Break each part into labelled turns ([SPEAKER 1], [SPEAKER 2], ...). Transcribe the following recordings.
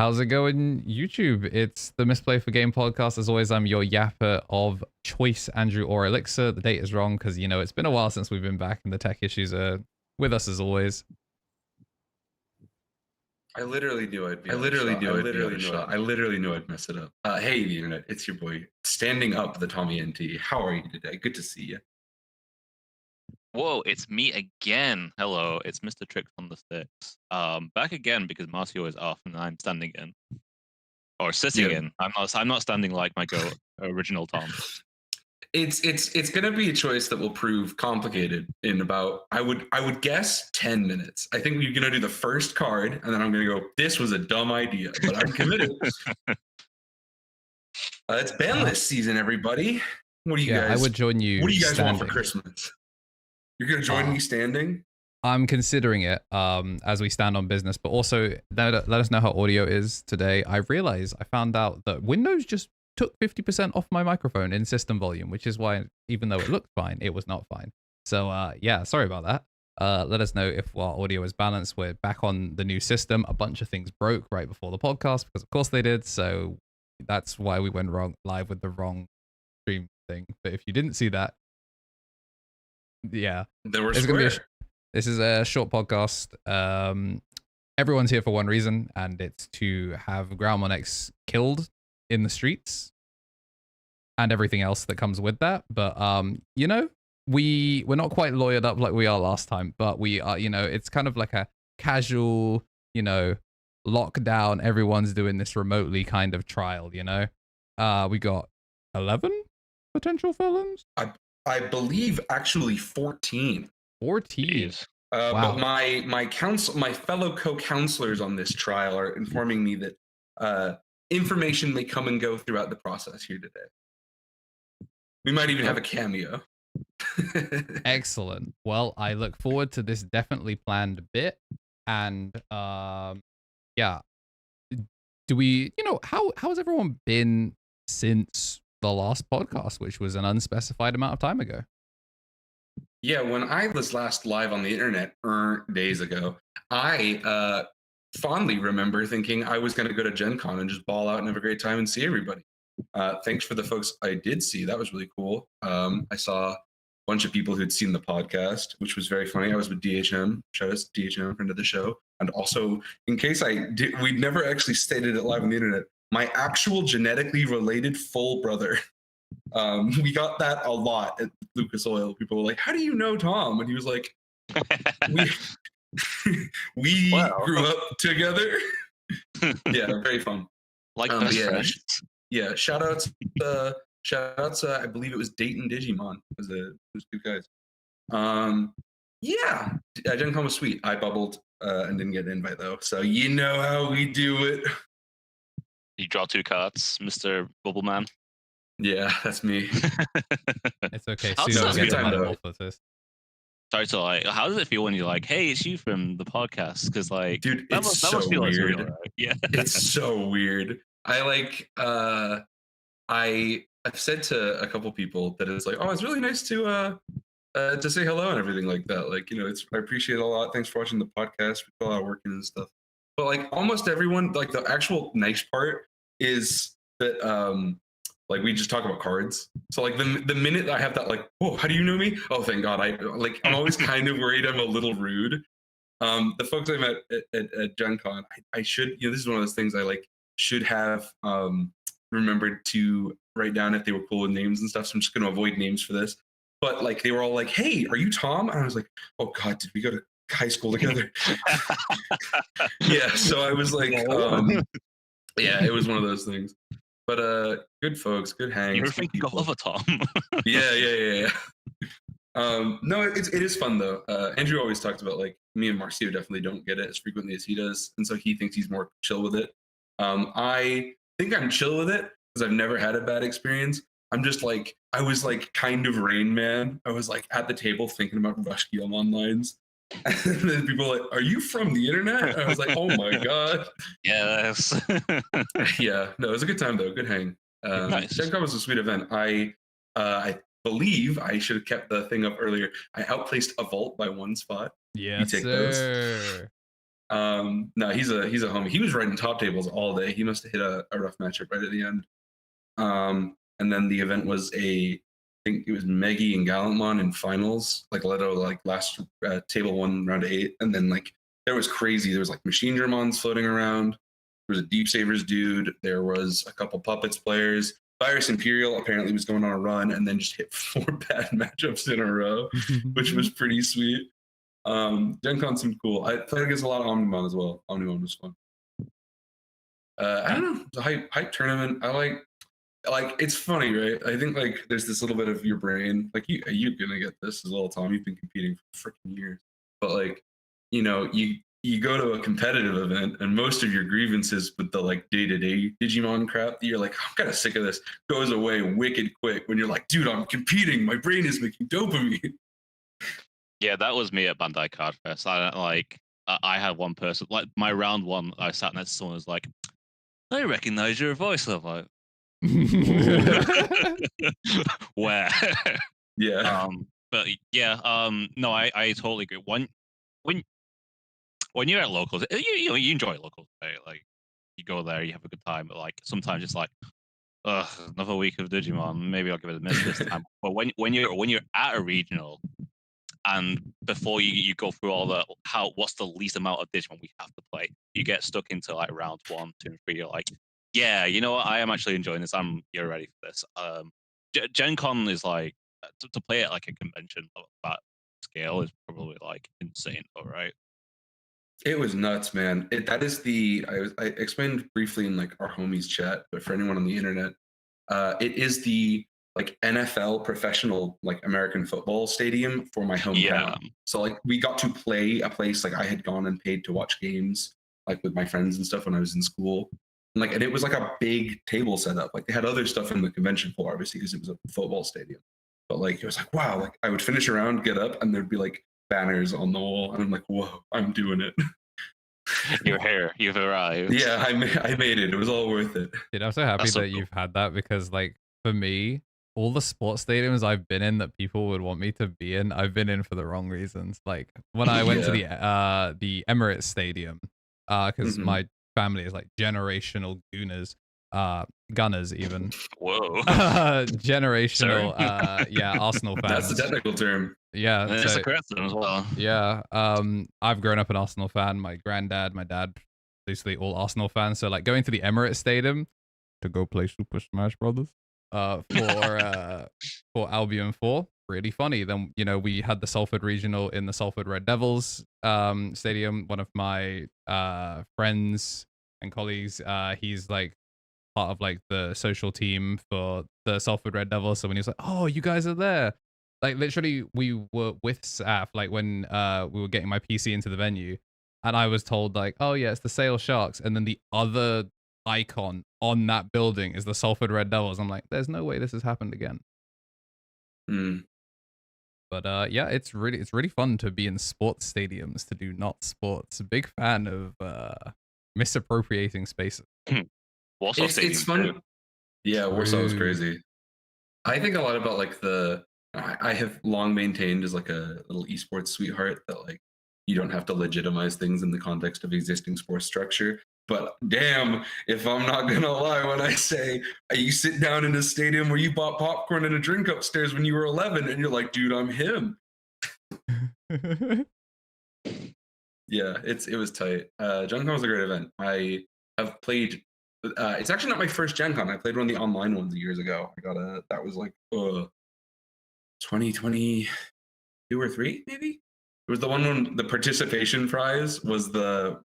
[SPEAKER 1] How's it going, YouTube? It's the Misplay for Game Podcast. As always, I'm your yapper of choice, Andrew or Elixir. The date is wrong because, you know, it's been a while since we've been back and the tech issues are with us as always.
[SPEAKER 2] I literally knew I'd be
[SPEAKER 3] I literally knew
[SPEAKER 2] I'd mess it up. Hey, the internet, it's your boy, standing up the TommyNT. How are you today? Good to see you.
[SPEAKER 3] Whoa, it's me again. Hello, it's Mr. Tricks on the Sticks. Back again because Marcio is off and I'm standing in. Or sitting in. I'm not standing like my original Tom.
[SPEAKER 2] It's gonna be a choice that will prove complicated in about I would guess 10 minutes. I think we're gonna do the first card and then I'm gonna go, this was a dumb idea, but I'm committed. It's Banlist season, everybody. What do you guys?
[SPEAKER 1] I would join you.
[SPEAKER 2] What do you guys
[SPEAKER 1] standing.
[SPEAKER 2] want for Christmas? You're gonna join me standing?
[SPEAKER 1] I'm considering it as we stand on business, but also let us know how audio is today. I realized I found out that Windows just took 50% off my microphone in system volume, which is why even though it looked fine, it was not fine. So yeah, sorry about that. Let us know if our audio is balanced. We're back on the new system. A bunch of things broke right before the podcast because of course they did. So that's why we went live with the wrong stream thing. But if you didn't see that, yeah,
[SPEAKER 2] This
[SPEAKER 1] is a short podcast. Everyone's here for one reason, and it's to have Growlmon X killed in the streets and everything else that comes with that. But you know, we're not quite lawyered up like we are last time, but we are, you know, it's kind of like a casual, you know, lockdown, everyone's doing this remotely kind of trial, you know. We got 11 potential felons.
[SPEAKER 2] I believe actually 14.
[SPEAKER 1] 14.
[SPEAKER 2] Wow. But my fellow co-counselors on this trial are informing me that information may come and go throughout the process here today. We might even have a cameo.
[SPEAKER 1] Excellent. Well, I look forward to this definitely planned bit. And yeah, do we, you know, how has everyone been since the last podcast, which was an unspecified amount of time ago?
[SPEAKER 2] Yeah, when I was last live on the internet days ago, I fondly remember thinking I was going to go to Gen Con and just ball out and have a great time and see everybody. Thanks for the folks I did see. That was really cool. I saw a bunch of people who'd seen the podcast, which was very funny. I was with DHM. Shout out to DHM, friend of the show. And also, in case we'd never actually stated it live on the internet, my actual genetically related full brother. We got that a lot at Lucas Oil. People were like, how do you know Tom? And he was like, we grew up together. Yeah, very fun.
[SPEAKER 3] Like best friends.
[SPEAKER 2] Yeah, shout outs, I believe it was Dayton Digimon. It was two guys. Yeah, Gen Con was sweet. I bubbled and didn't get an invite though. So you know how we do it.
[SPEAKER 3] You draw 2 cards, Mr. Bubbleman.
[SPEAKER 2] Yeah, that's me.
[SPEAKER 1] It's okay.
[SPEAKER 3] Sorry to like, how does it feel when you're like, hey, it's you from the podcast? Because like,
[SPEAKER 2] dude, it's so weird.
[SPEAKER 3] Like, yeah,
[SPEAKER 2] it's so weird. I've said to a couple people that it's like, oh, it's really nice to say hello and everything like that. Like, you know, I appreciate it a lot. Thanks for watching the podcast. We put a lot of work in and stuff. But like almost everyone, like the actual nice part is that like we just talk about cards. So like the minute I have that like, whoa, how do you know me? Oh, thank God. I'm always kind of worried I'm a little rude. The folks I met at Gen Con, I should, you know, this is one of those things I like should have remembered to write down if they were cool with names and stuff. So I'm just going to avoid names for this. But like they were all like, hey, are you Tom? And I was like, oh God, did we go to high school together? Yeah. So I was like, yeah, it was one of those things. But good folks, good hangs.
[SPEAKER 3] You're thinking of a Tom.
[SPEAKER 2] Yeah. No, it is fun though. Andrew always talks about like me and Marcio definitely don't get it as frequently as he does, and so he thinks he's more chill with it. I think I'm chill with it because I've never had a bad experience. I'm just like I was like kind of Rain Man. I was like at the table thinking about Rush Guillemon lines. And then people were like, are you from the internet? And I was like, oh my God.
[SPEAKER 3] Yes.
[SPEAKER 2] Yeah, no, it was a good time though. Good hang.
[SPEAKER 3] Nice.
[SPEAKER 2] Gen Con was a sweet event. I believe I should have kept the thing up earlier. I outplaced a vault by 1 spot.
[SPEAKER 1] Yes,
[SPEAKER 2] you take
[SPEAKER 1] sir.
[SPEAKER 2] No, he's a homie. He was writing top tables all day. He must have hit a rough matchup right at the end. And then the event was I think it was Meggy and Growlmon in finals, like Leto, like last table 1, round 8. And then like there was crazy. There was like Machine Germons floating around. There was a Deep Savers dude. There was a couple Puppets players. Virus Imperial apparently was going on a run and then just hit 4 bad matchups in a row, which was pretty sweet. Gen Con seemed cool. I played against a lot of Omnimon as well. Omnimon was fun. I don't know. It's a hype tournament. I like it's funny, right? I think like there's this little bit of your brain, like you're gonna get this as well, Tom. You've been competing for freaking years, but like, you know, you go to a competitive event and most of your grievances with the like day-to-day Digimon crap, you're like, I'm kind of sick of this, goes away wicked quick when you're like, dude, I'm competing. My brain is making dopamine.
[SPEAKER 3] Yeah, that was me at Bandai Card Fest. I had one person, like my round 1, I sat next to someone who was like, I recognize your voice. I'm like, where?
[SPEAKER 2] Yeah.
[SPEAKER 3] But yeah, no, I totally agree. When you're at locals, you enjoy locals, right? Like you go there, you have a good time, but like sometimes it's like, ugh, another week of Digimon. Maybe I'll give it a miss this time. But when you're at a regional, and before you go through all the what's the least amount of Digimon we have to play, you get stuck into like rounds 1, 2, and 3. You're like, yeah, you know what? I am actually enjoying this. You're ready for this. Gen Con is like to play at like a convention of that scale is probably like insane, all right.
[SPEAKER 2] It was nuts, man. That is I explained briefly in like our homies chat, but for anyone on the internet, it is the like NFL professional like American football stadium for my hometown.
[SPEAKER 3] Yeah.
[SPEAKER 2] So like we got to play a place like I had gone and paid to watch games like with my friends and stuff when I was in school. And it was like a big table setup. Like they had other stuff in the convention floor, obviously, because it was a football stadium. But like it was like, wow, like I would finish a round, get up, and there'd be like banners on the wall, and I'm like, whoa, I'm doing it.
[SPEAKER 3] You're here. You've arrived.
[SPEAKER 2] Yeah, I made it. It was all worth it.
[SPEAKER 1] Dude, I'm so happy
[SPEAKER 3] That's so
[SPEAKER 1] that
[SPEAKER 3] cool.
[SPEAKER 1] you've had that because, like, for me, all the sports stadiums I've been in that people would want me to be in, I've been in for the wrong reasons. Like when I went to the Emirates Stadium, because my family is like generational gunners even.
[SPEAKER 3] Whoa.
[SPEAKER 1] Generational, yeah, Arsenal fans.
[SPEAKER 2] That's the technical term.
[SPEAKER 1] Yeah,
[SPEAKER 3] And it's a correct term as well.
[SPEAKER 1] Yeah, I've grown up an Arsenal fan. My granddad, my dad, basically all Arsenal fans. So like going to the Emirates Stadium to go play Super Smash Brothers, for Albion 4, really funny. Then we had the Salford Regional in the Salford Red Devils stadium. One of my friends and colleagues, he's like part of like the social team for the Salford Red Devils. So when he was like, "Oh, you guys are there," like literally we were with Saf like when we were getting my PC into the venue, and I was told like, "Oh yeah, it's the Sale Sharks," and then the other icon on that building is the Salford Red Devils. I'm like, there's no way this has happened again. But yeah, it's really fun to be in sports stadiums to do not sports. Big fan of misappropriating spaces.
[SPEAKER 3] Warsaw Stadium.
[SPEAKER 2] It's fun. Yeah, Warsaw was crazy. I think a lot about like I have long maintained as like a little esports sweetheart that like you don't have to legitimize things in the context of existing sports structure. But damn, if I'm not gonna lie when I say you sit down in a stadium where you bought popcorn and a drink upstairs when you were 11 and you're like, dude, I'm him. Yeah, it was tight. Gen Con was a great event. I have played. It's actually not my first Gen Con. I played one of the online ones years ago. That was like 2022 or 3 maybe. It was the one when the participation prize was the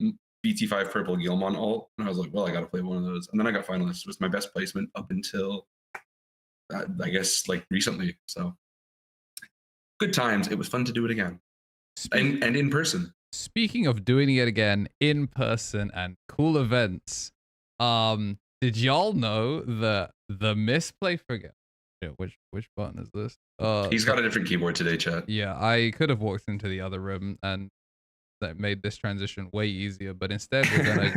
[SPEAKER 2] BT5 purple Gilmon alt, and I was like, well, I got to play one of those. And then I got finalist. It was my best placement up until I guess like recently. So good times. It was fun to do it again, and in person. Speaking of doing it again in person and cool events, did y'all know that the Misplay which button is this? He's got a different keyboard today, chat.
[SPEAKER 1] Yeah, I could have walked into the other room and that made this transition way easier, but instead we're gonna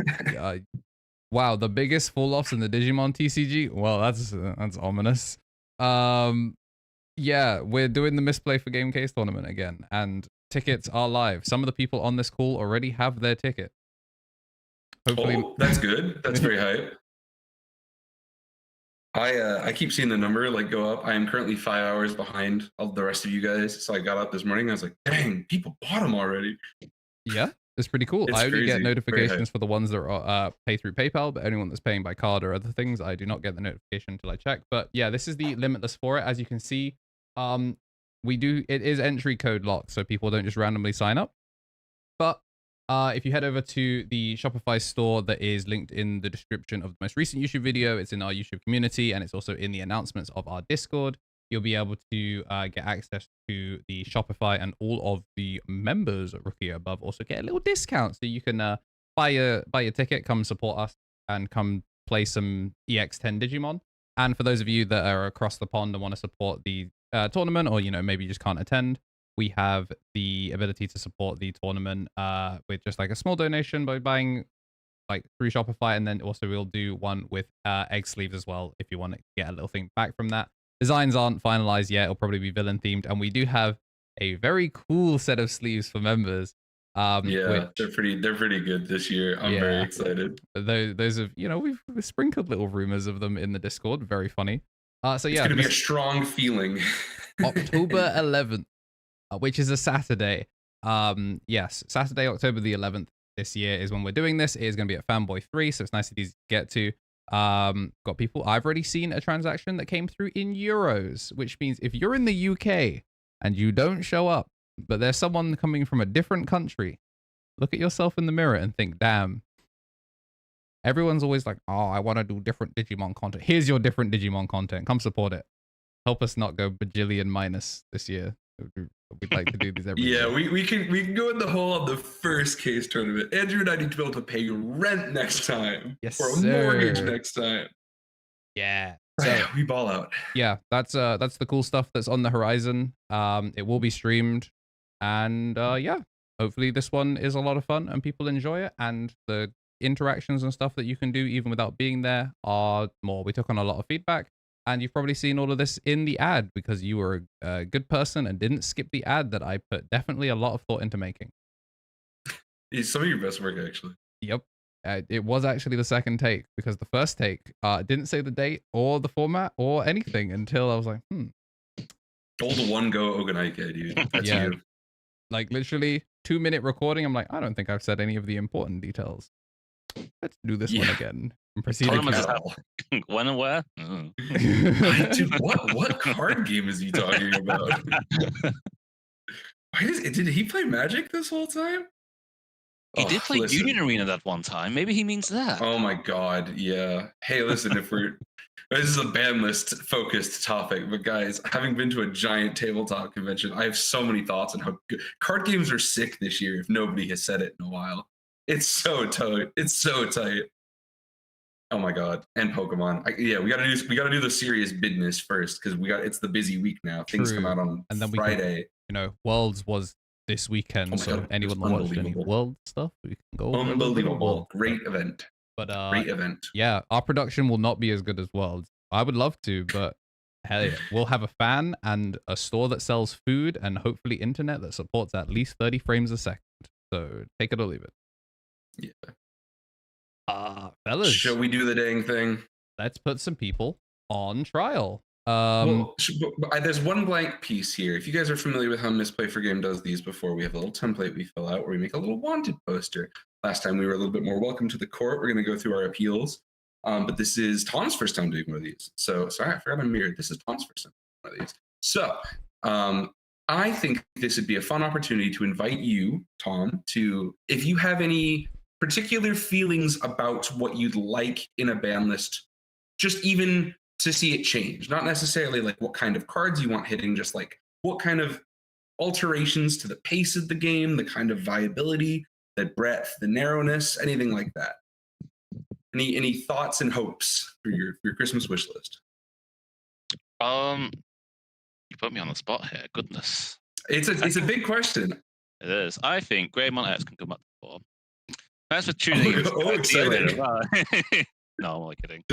[SPEAKER 1] wow, the biggest fall-offs in the Digimon TCG. Well, that's ominous. Yeah, we're doing the Misplay for Game Case tournament again, and tickets are live. Some of the people on this call already have their ticket. Hopefully,
[SPEAKER 2] that's good. That's very hype. I keep seeing the number like go up. I am currently 5 hours behind all the rest of you guys. So I got up this morning. I was like, dang, people bought them already.
[SPEAKER 1] Yeah, it's pretty cool.
[SPEAKER 2] It's
[SPEAKER 1] I only get
[SPEAKER 2] crazy.
[SPEAKER 1] notifications for the ones that are pay through PayPal, but anyone that's paying by card or other things, I do not get the notification until I check. But yeah, this is the limitless for it. As you can see, it is entry code locked, so people don't just randomly sign up. But if you head over to the Shopify store that is linked in the description of the most recent YouTube video, it's in our YouTube community, and it's also in the announcements of our Discord. You'll be able to get access to the Shopify, and all of the members at Rookie above also get a little discount. So you can buy your ticket, come support us, and come play some EX10 Digimon. And for those of you that are across the pond and want to support the tournament, or maybe you just can't attend, we have the ability to support the tournament with just like a small donation by buying like through Shopify, and then also we'll do one with egg sleeves as well if you want to get a little thing back from that. Designs aren't finalized yet. It'll probably be villain themed, and we do have a very cool set of sleeves for members.
[SPEAKER 2] They're pretty good this year. I'm very excited.
[SPEAKER 1] Those of we've sprinkled little rumors of them in the Discord. Very funny. So yeah,
[SPEAKER 2] it's gonna be a strong feeling.
[SPEAKER 1] October 11th. Which is a Saturday. Yes, Saturday, October the 11th this year is when we're doing this. It is going to be at Fanboy 3, so it's nice and easy to get to. Got people. I've already seen a transaction that came through in euros, which means if you're in the UK and you don't show up, but there's someone coming from a different country, look at yourself in the mirror and think, damn. Everyone's always like, oh, I want to do different Digimon content. Here's your different Digimon content. Come support it. Help us not go bajillion minus this year. We'd like to do these every year.
[SPEAKER 2] We can go in the hole on the first case tournament. Andrew and I need to be able to pay rent next time.
[SPEAKER 1] Yes,
[SPEAKER 2] or a
[SPEAKER 1] sir.
[SPEAKER 2] mortgage next time.
[SPEAKER 1] Yeah. So
[SPEAKER 2] we ball out.
[SPEAKER 1] Yeah, that's the cool stuff that's on the horizon. It will be streamed, and yeah, hopefully this one is a lot of fun and people enjoy it, and the interactions and stuff that you can do even without being there are more. We took on a lot of feedback. And you've probably seen all of this in the ad because you were a good person and didn't skip the ad that I put definitely a lot of thought into making.
[SPEAKER 2] It's some of your best work, actually.
[SPEAKER 1] Yep. It was actually the second take because the first take didn't say the date or the format or anything until I was like,
[SPEAKER 2] All the one go Oganike, dude. That's you.
[SPEAKER 1] Like literally 2-minute recording. I'm like, I don't think I've said any of the important details. Let's do this one again. And proceed to
[SPEAKER 3] when and where?
[SPEAKER 2] Dude, what card game is he talking about? Did he play Magic this whole time?
[SPEAKER 3] He did play Union Arena that one time. Maybe he means that.
[SPEAKER 2] Oh my god, yeah. Hey, listen, this is a Banlist focused topic, but guys, having been to a giant tabletop convention, I have so many thoughts on how good card games are sick this year. If nobody has said it in a while, it's so tight. It's so tight. Oh my god, and Pokemon. We gotta do the serious business first because it's the busy week now. Things come out on and then Friday.
[SPEAKER 1] Worlds was this weekend, so
[SPEAKER 2] god,
[SPEAKER 1] anyone that watched any World stuff, we can go.
[SPEAKER 2] Unbelievable, great event.
[SPEAKER 1] But
[SPEAKER 2] great event.
[SPEAKER 1] Yeah, our production will not be as good as Worlds. I would love to, but hell yeah, we'll have a fan and a store that sells food and hopefully internet that supports at least 30 frames a second. So take it or leave it.
[SPEAKER 2] Yeah.
[SPEAKER 1] Fellas,
[SPEAKER 2] shall we do the dang thing?
[SPEAKER 1] Let's put some people on trial.
[SPEAKER 2] There's one blank piece here. If you guys are familiar with how Misplay for Game does these before, we have a little template we fill out where we make a little wanted poster. Last time we were a little bit more welcome to the court. We're going to go through our appeals. But this is Tom's first time doing one of these. So sorry, I forgot I'm mirrored. This is Tom's first time doing one of these. So I think this would be a fun opportunity to invite you, Tom, to, if you have any particular feelings about what you'd like in a ban list, just even to see it change, not necessarily like what kind of cards you want hitting, just like what kind of alterations to the pace of the game, the kind of viability, the breadth, the narrowness, anything like that. Any thoughts and hopes for your Christmas wish list?
[SPEAKER 3] You put me on the spot here. Goodness,
[SPEAKER 2] it's a big question.
[SPEAKER 3] It is. I think Growlmon X can come up to 4. Thanks for tuning in.
[SPEAKER 2] Excited.
[SPEAKER 3] No, I'm only kidding.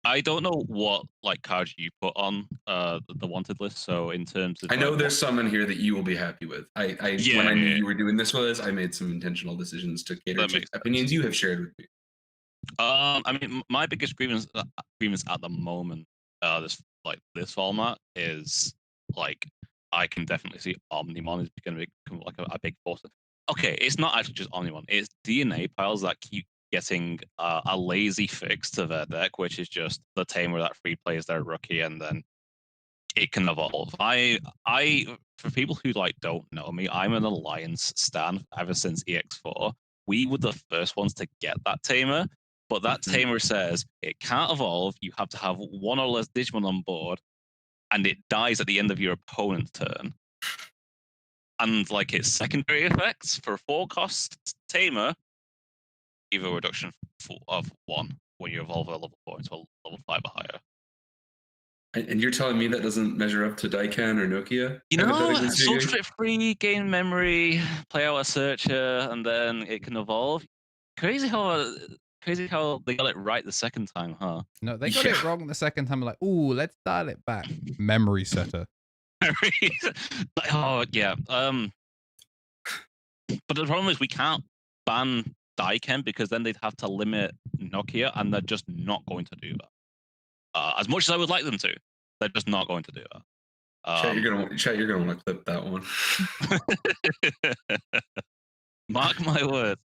[SPEAKER 3] I don't know what like cards you put on the wanted list. So in terms of
[SPEAKER 2] I know
[SPEAKER 3] like,
[SPEAKER 2] there's some in here that you will be happy with.
[SPEAKER 3] Yeah,
[SPEAKER 2] When I knew
[SPEAKER 3] yeah,
[SPEAKER 2] you were doing this was, I made some intentional decisions to cater
[SPEAKER 3] that
[SPEAKER 2] to
[SPEAKER 3] makes
[SPEAKER 2] opinions
[SPEAKER 3] sense.
[SPEAKER 2] you have shared with me.
[SPEAKER 3] I mean, my biggest grievance at the moment, this format is like I can definitely see Omnimon is going to become like a big force. Okay, it's not actually just Omnimon; it's DNA piles that keep getting a lazy fix to their deck, which is just the tamer that free plays their rookie and then it can evolve. For people who like don't know me, I'm an Alliance stan ever since EX4. We were the first ones to get that tamer, but that
[SPEAKER 2] Mhm.
[SPEAKER 3] tamer says it can't evolve. You have to have one or less Digimon on board, and it dies at the end of your opponent's turn. And like its secondary effects for 4-cost tamer, evo reduction of 1 when you evolve a level 4 into a level 5 or higher.
[SPEAKER 2] And you're telling me that doesn't measure up to Daiken or Nokia?
[SPEAKER 3] You know,
[SPEAKER 2] hypothetically speaking?
[SPEAKER 3] substrate free, gain memory, play out a searcher, and then it can evolve. Crazy how they got it right the second time, huh?
[SPEAKER 1] No, they got it wrong the second time. Like, ooh, let's dial it back. Memory setter.
[SPEAKER 3] Like, oh yeah. But the problem is we can't ban Daiken because then they'd have to limit Nokia, and they're just not going to do that. As much as I would like them to, they're just not going to do that.
[SPEAKER 2] Chat, you're gonna want to clip that one.
[SPEAKER 3] Mark my words.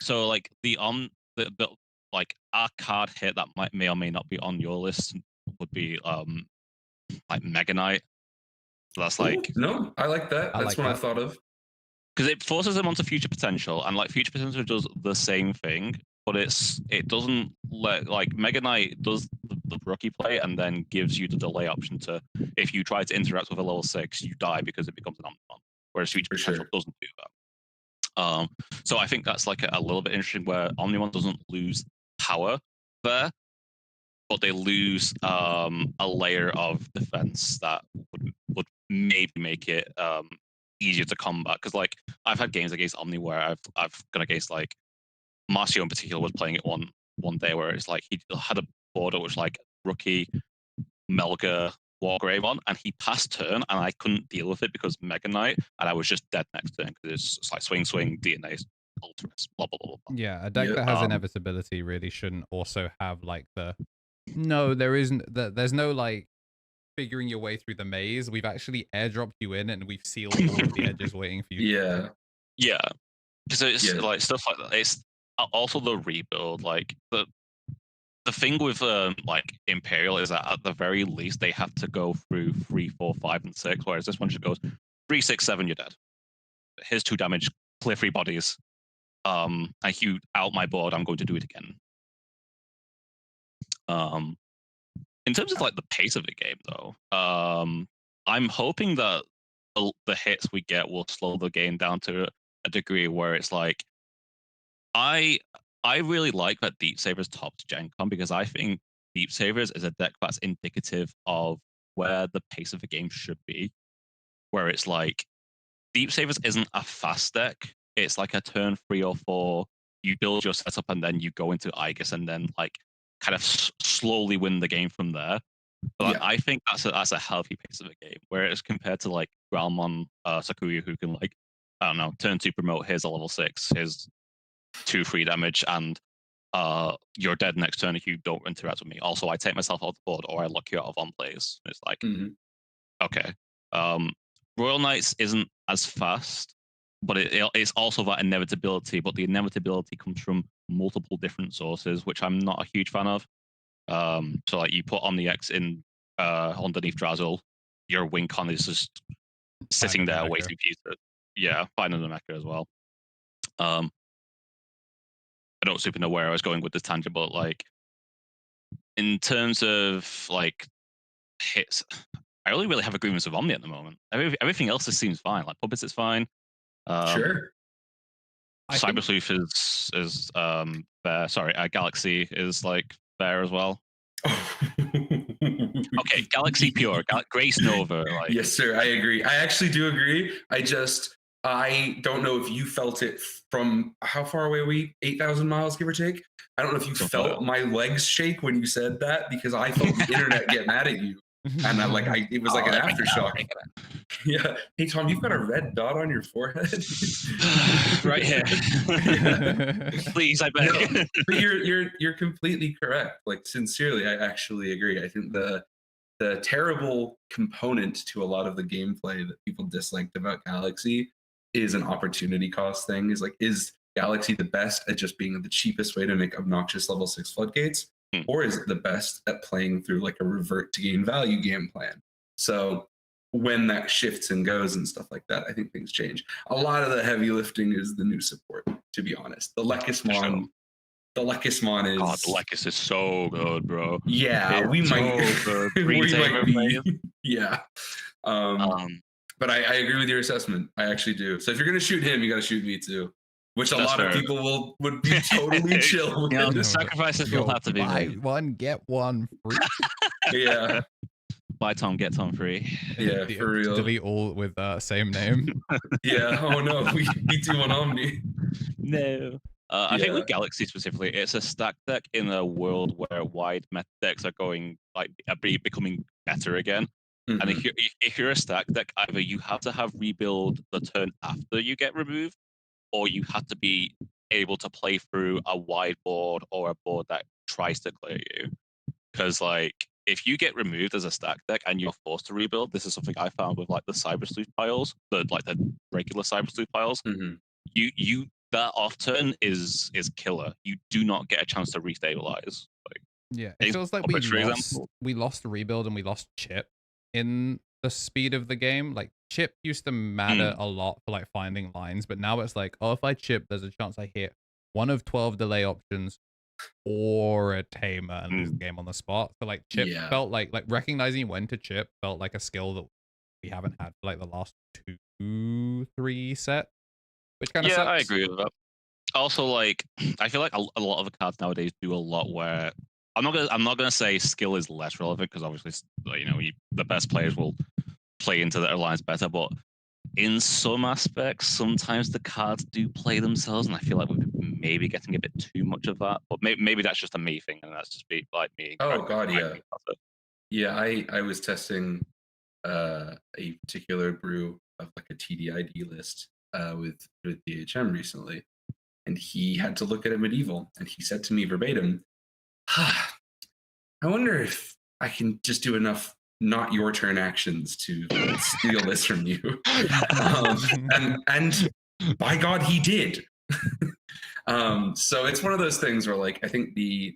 [SPEAKER 3] So like the like a card hit that may or may not be on your list would be like Mega Knight. So that's like
[SPEAKER 2] Ooh, no, I like that. That's what I thought of.
[SPEAKER 3] because it forces them onto future potential, and like future potential does the same thing, but it doesn't let like Mega Knight does the rookie play and then gives you the delay option to if you try to interact with a level 6, you die because it becomes an Omnimon, whereas future potential doesn't do that. So I think that's like a little bit interesting where Omnimon doesn't lose power there, but they lose a layer of defense that would maybe make it easier to combat. Because like I've had games against Omni where I've gone against like Marcio in particular was playing it one day where it's like he had a board which like rookie Melga Growlmon, and he passed turn, and I couldn't deal with it because Mega Knight, and I was just dead next turn because it's like swing, DNA, Ultimus, blah blah blah blah.
[SPEAKER 1] Yeah, a deck that has inevitability really shouldn't also have like the. No, there isn't. There's no like figuring your way through the maze. We've actually airdropped you in, and we've sealed all of the edges waiting for you.
[SPEAKER 3] Yeah, because it's like stuff like that. It's also the rebuild, like the thing with like Imperial is that at the very least they have to go through 3, 4, 5, and 6, whereas this one just goes 3, 6, 7, you're dead. Here's 2 damage, clear 3 bodies. I hew out my board, I'm going to do it again. In terms of like the pace of the game though, I'm hoping that the hits we get will slow the game down to a degree where it's like I really like that Deep Savers topped Gen Con because I think Deep Savers is a deck that's indicative of where the pace of the game should be. Where it's like Deep Savers isn't a fast deck. It's like a turn 3 or 4. You build your setup and then you go into Aegis and then like kind of slowly win the game from there. But I think that's a healthy pace of a game. Whereas compared to like Growlmon Sakuya, who can like I don't know turn 2 promote, here's a level 6, here's 2 free damage, and you're dead next turn if you don't interact with me. Also, I take myself off the board or I lock you out of on plays. It's like, okay. Royal Knights isn't as fast, but it's also that inevitability, but the inevitability comes from multiple different sources, which I'm not a huge fan of. So like you put Omni X in underneath Drazzle, your win con is just sitting there waiting for you to find the mecha as well. I don't super know where I was going with this tangent, but like in terms of like hits, I only really have agreements with Omni at the moment. Everything else seems fine. Like Puppets is fine.
[SPEAKER 2] Sure.
[SPEAKER 3] Cyber Sleuth is fair. Sorry, Galaxy is like fair as well. Okay, Galaxy Pure, Grace Nova. Like
[SPEAKER 2] yes, sir. I agree. I actually do agree. I don't know if you felt it from how far away are we? 8,000 miles, give or take. I don't know if you felt my legs shake when you said that, because I felt the internet get mad at you. And it was like an aftershock. Yeah. Hey, Tom, you've got a red dot on your forehead.
[SPEAKER 3] Right here. Please, I beg.
[SPEAKER 2] No, but you're completely correct. Like, sincerely, I actually agree. I think the terrible component to a lot of the gameplay that people disliked about Galaxy is an opportunity cost thing. Is Galaxy the best at just being the cheapest way to make obnoxious level 6 floodgates? Or is it the best at playing through like a revert to gain value game plan? So when that shifts and goes and stuff like that, I think things change. A lot of the heavy lifting is the new support, to be honest. The Lekismon is...
[SPEAKER 3] God, the Lekis is so good, bro.
[SPEAKER 2] Yeah,
[SPEAKER 3] it's
[SPEAKER 2] we might...
[SPEAKER 3] So we might be...
[SPEAKER 2] Yeah. But I agree with your assessment. I actually do. So if you're going to shoot him, you got to shoot me too. Which a lot of people would be totally chill with.
[SPEAKER 3] You know, the sacrifices will have to be made.
[SPEAKER 1] Buy one, get one free.
[SPEAKER 2] Yeah.
[SPEAKER 3] Buy Tom, get Tom free.
[SPEAKER 2] Yeah, for real.
[SPEAKER 1] Delete all with same name.
[SPEAKER 2] Yeah. Oh no, we do on Omni.
[SPEAKER 3] No. I think with Galaxy specifically, it's a stack deck in a world where wide meta decks are going becoming better again. Mm-hmm. And if you're a stack deck, either you have to have rebuild the turn after you get removed, or you have to be able to play through a wide board or a board that tries to clear you. Because like if you get removed as a stack deck and you're forced to rebuild, this is something I found with like the Cyber Sleuth piles, the regular Cyber Sleuth piles.
[SPEAKER 2] Mm-hmm.
[SPEAKER 3] You that off turn is killer. You do not get a chance to restabilize. Like,
[SPEAKER 1] yeah, it feels like we lost rebuild and we lost chip in the speed of the game. Like chip used to matter a lot for like finding lines, but now it's like, oh, if I chip, there's a chance I hit one of 12 delay options or a tamer and lose the game on the spot. So like chip felt like recognizing when to chip felt like a skill that we haven't had for like the last 2-3 set, which kind of sucks.
[SPEAKER 3] I agree with that. Also, like I feel like a lot of the cards nowadays do a lot where I'm not gonna say skill is less relevant, because obviously the best players will play into their lines better, but in some aspects, sometimes the cards do play themselves, and I feel like we're maybe getting a bit too much of that. But maybe that's just a me thing, and that's just like me.
[SPEAKER 2] Oh god, yeah. Yeah, I was testing a particular brew of like a TDID list with DHM recently, and he had to look at a medieval, and he said to me verbatim, I wonder if I can just do enough not your turn actions to steal this from you. And by God, he did. So it's one of those things where like I think the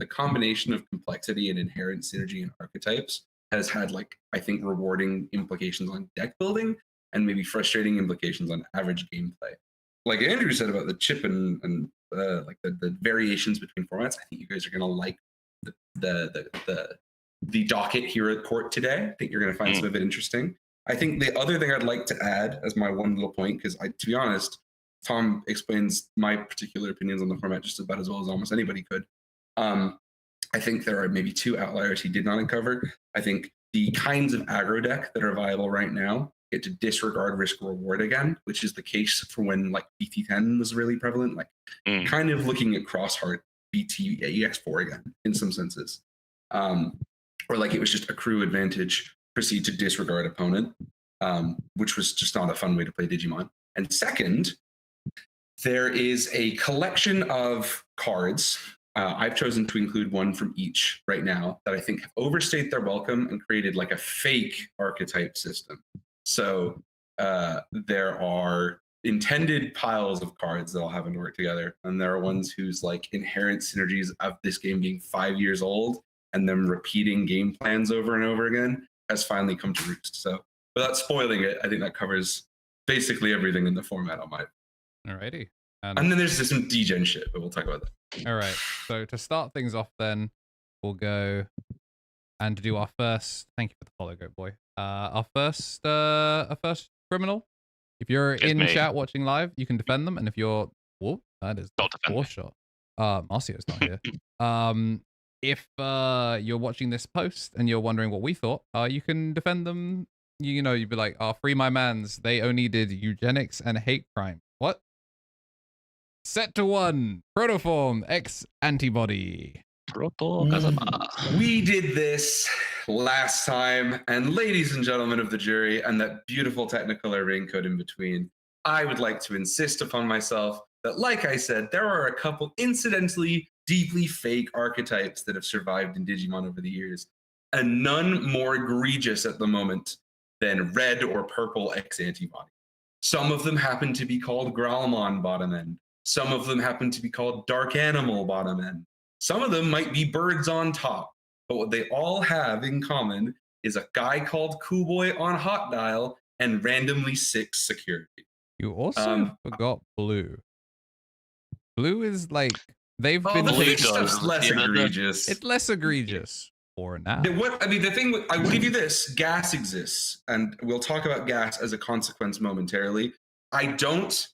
[SPEAKER 2] combination of complexity and inherent synergy in archetypes has had like I think rewarding implications on deck building and maybe frustrating implications on average gameplay. Like Andrew said about the chip and like the variations between formats, I think you guys are gonna like the docket here at court today. I think you're going to find some of it interesting. I think the other thing I'd like to add as my one little point, because to be honest, Tom explains my particular opinions on the format just about as well as almost anybody could. I think there are maybe 2 outliers he did not uncover. I think the kinds of aggro deck that are viable right now get to disregard risk reward again, which is the case for when like BT10 was really prevalent, like kind of looking at Crossheart BT EX4 again in some senses. Or like it was just accrue advantage, proceed to disregard opponent, which was just not a fun way to play Digimon. And second, there is a collection of cards. I've chosen to include one from each right now that I think have overstayed their welcome and created like a fake archetype system. So there are intended piles of cards that all happen to work together. And there are ones whose like inherent synergies of this game being 5 years old and them repeating game plans over and over again has finally come to roost. So without spoiling it, I think that covers basically everything in the format on my.
[SPEAKER 1] Alrighty.
[SPEAKER 2] And then there's some degen shit, but we'll talk about that.
[SPEAKER 1] All right. So to start things off, then we'll go and do our first. Thank you for the follow, Goat Boy. Our first criminal. If you're in chat watching live, you can defend them, and if you're, whoa, that is a 4-shot. Marcio's not here. If you're watching this post and you're wondering what we thought, you can defend them you'd be like, oh, free my mans. They only did eugenics and hate crime. What? Set to 1. Protoform X Antibody.
[SPEAKER 2] We did this last time, and ladies and gentlemen of the jury, and that beautiful Technicolor raincoat in between, I would like to insist upon myself that, like I said, there are a couple incidentally deeply fake archetypes that have survived in Digimon over the years, and none more egregious at the moment than red or purple X Antibody. Some of them happen to be called Growlmon bottom end. Some of them happen to be called Dark Animal bottom end. Some of them might be birds on top, but what they all have in common is a guy called Cool Boy on hot dial and randomly 6 security.
[SPEAKER 1] You also forgot blue. Blue is like they've been.
[SPEAKER 2] The fake stuff's less egregious.
[SPEAKER 1] It's less egregious for now.
[SPEAKER 2] The thing I will give you this: gas exists, and we'll talk about gas as a consequence momentarily. I don't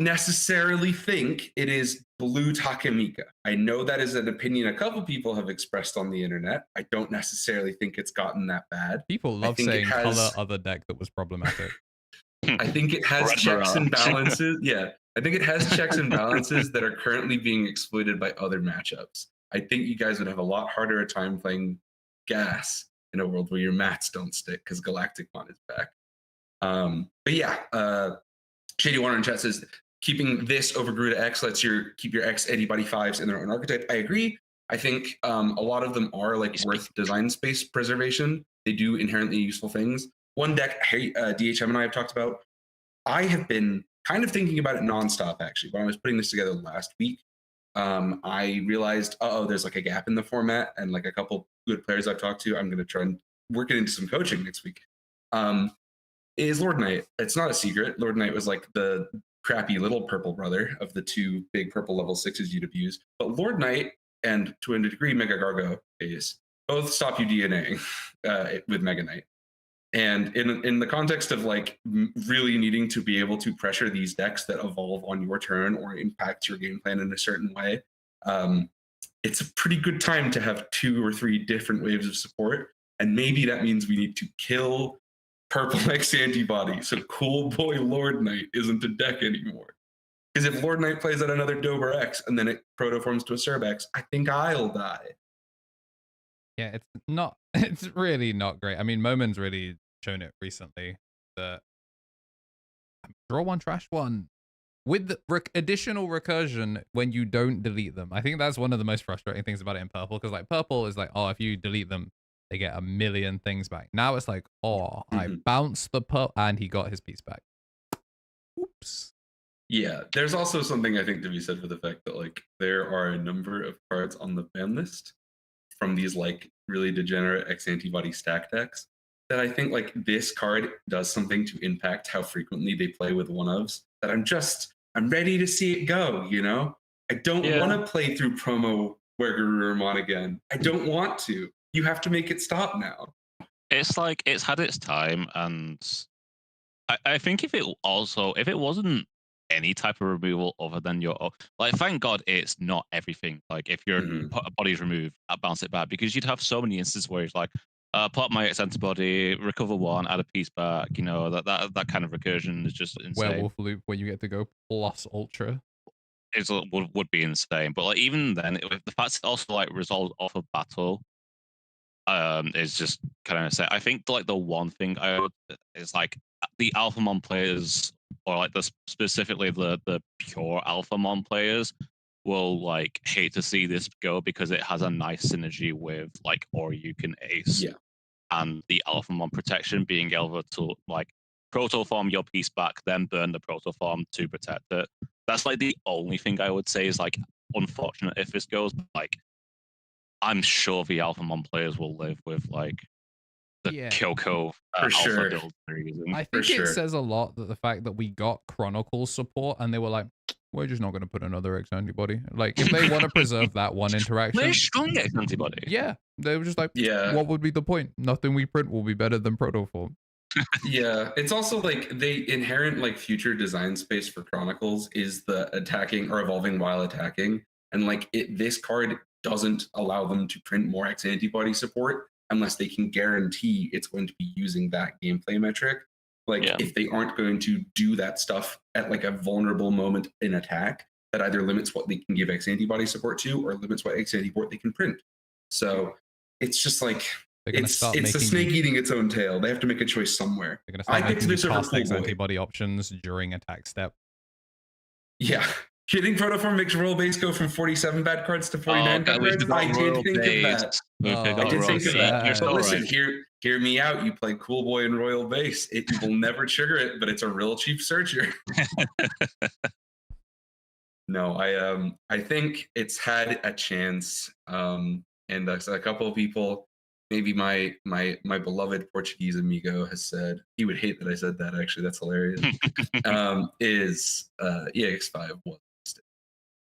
[SPEAKER 2] necessarily think it is blue Takemika. I know that is an opinion a couple people have expressed on the internet. I don't necessarily think it's gotten that bad.
[SPEAKER 1] People love saying color other deck that was problematic.
[SPEAKER 2] I think it has checks and balances. Yeah, I think it has checks and balances that are currently being exploited by other matchups. I think you guys would have a lot harder a time playing gas in a world where your mats don't stick because Galacticmon is back. But yeah, Shady Warner in chat says keeping this over Garuda X lets keep your X Antibody 5s in their own archetype. I agree. I think a lot of them are like worth design space preservation. They do inherently useful things. One deck DHM and I have talked about, I have been kind of thinking about it nonstop actually. When I was putting this together last week, I realized, there's like a gap in the format, and like a couple good players I've talked to, I'm going to try and work it into some coaching next week. Is Lord Knight. It's not a secret. Lord Knight was like the crappy little purple brother of the 2 big purple level 6s you'd abuse. But Lord Knight and to a degree Mega Gargo is both stop you DNAing with Mega Knight. And in the context of like really needing to be able to pressure these decks that evolve on your turn or impact your game plan in a certain way, it's a pretty good time to have 2 or 3 different waves of support. And maybe that means we need to kill purple X Antibody so Cool Boy Lord Knight isn't a deck anymore. Because if Lord Knight plays at another Dober X and then it protoforms to a Cerbex, I think I'll die.
[SPEAKER 1] Yeah, it's really not great. I mean, Moment's really shown it recently that draw 1, trash 1 with the additional recursion when you don't delete them. I think that's one of the most frustrating things about it in purple, because like purple is like, if you delete them, they get a million things back. Now it's like, I bounced the purple and he got his piece back. Oops.
[SPEAKER 2] Yeah, there's also something I think to be said for the fact that like there are a number of cards on the ban list from these like really degenerate X Antibody stack decks that I think like this card does something to impact how frequently they play with one-ofs, that I'm ready to see it go, you know? I don't want to play through promo Cerberusmon again. I don't want to. You have to make it stop now.
[SPEAKER 3] It's like it's had its time, and I think if it wasn't any type of removal other than your like, thank God it's not everything. Like if your body's removed, I bounce it back, because you'd have so many instances where it's like, pop my X Antibody, recover 1, add a piece back. You know, that kind of recursion is just insane.
[SPEAKER 1] Werewolf loop where you get to go plus ultra.
[SPEAKER 3] It would be insane. But like even then, the fact it's also like resolved off of battle, is just kind of insane. I think like the one thing is like the Alphamon players, or like specifically the pure Alphamon players, will like hate to see this go, because it has a nice synergy with like Oryukin Ace, and the Alphamon protection, being able to like protoform your piece back, then burn the protoform to protect it. That's like the only thing I would say is like unfortunate if this goes. Like I'm sure the Alphamon players will live with like the Kyoko Alpha build.
[SPEAKER 1] I think it says a lot that the fact that we got Chronicles support and they were like, we're just not going to put another X Antibody. Like if they want to preserve that one interaction.
[SPEAKER 3] They're strong X Antibody.
[SPEAKER 1] Yeah. They were just like, what would be the point? Nothing we print will be better than Protoform.
[SPEAKER 2] Yeah, it's also like the inherent like future design space for Chronicles is the attacking or evolving while attacking, and like this card doesn't allow them to print more X Antibody support. unless they can guarantee it's going to be using that gameplay metric. Like if they aren't going to do that stuff at like a vulnerable moment in attack, that either limits what they can give X antibody support to or limits what X antibody they can print. So it's just like it's a snake eating its own tail. They have to make a choice somewhere.
[SPEAKER 1] I picked this over X antibody options during attack step.
[SPEAKER 2] Yeah. Hitting Protoform makes royal base go from 47 bad cards to 49 bad cards. I did think of that. I did think of that. But listen, hear me out. You play Cool Boy and Royal Base. It will never trigger it, but it's a real cheap searcher. No, I think it's had a chance. And a couple of people, maybe my beloved Portuguese amigo has said, he would hate that I said that, actually, that's hilarious. EX5 was.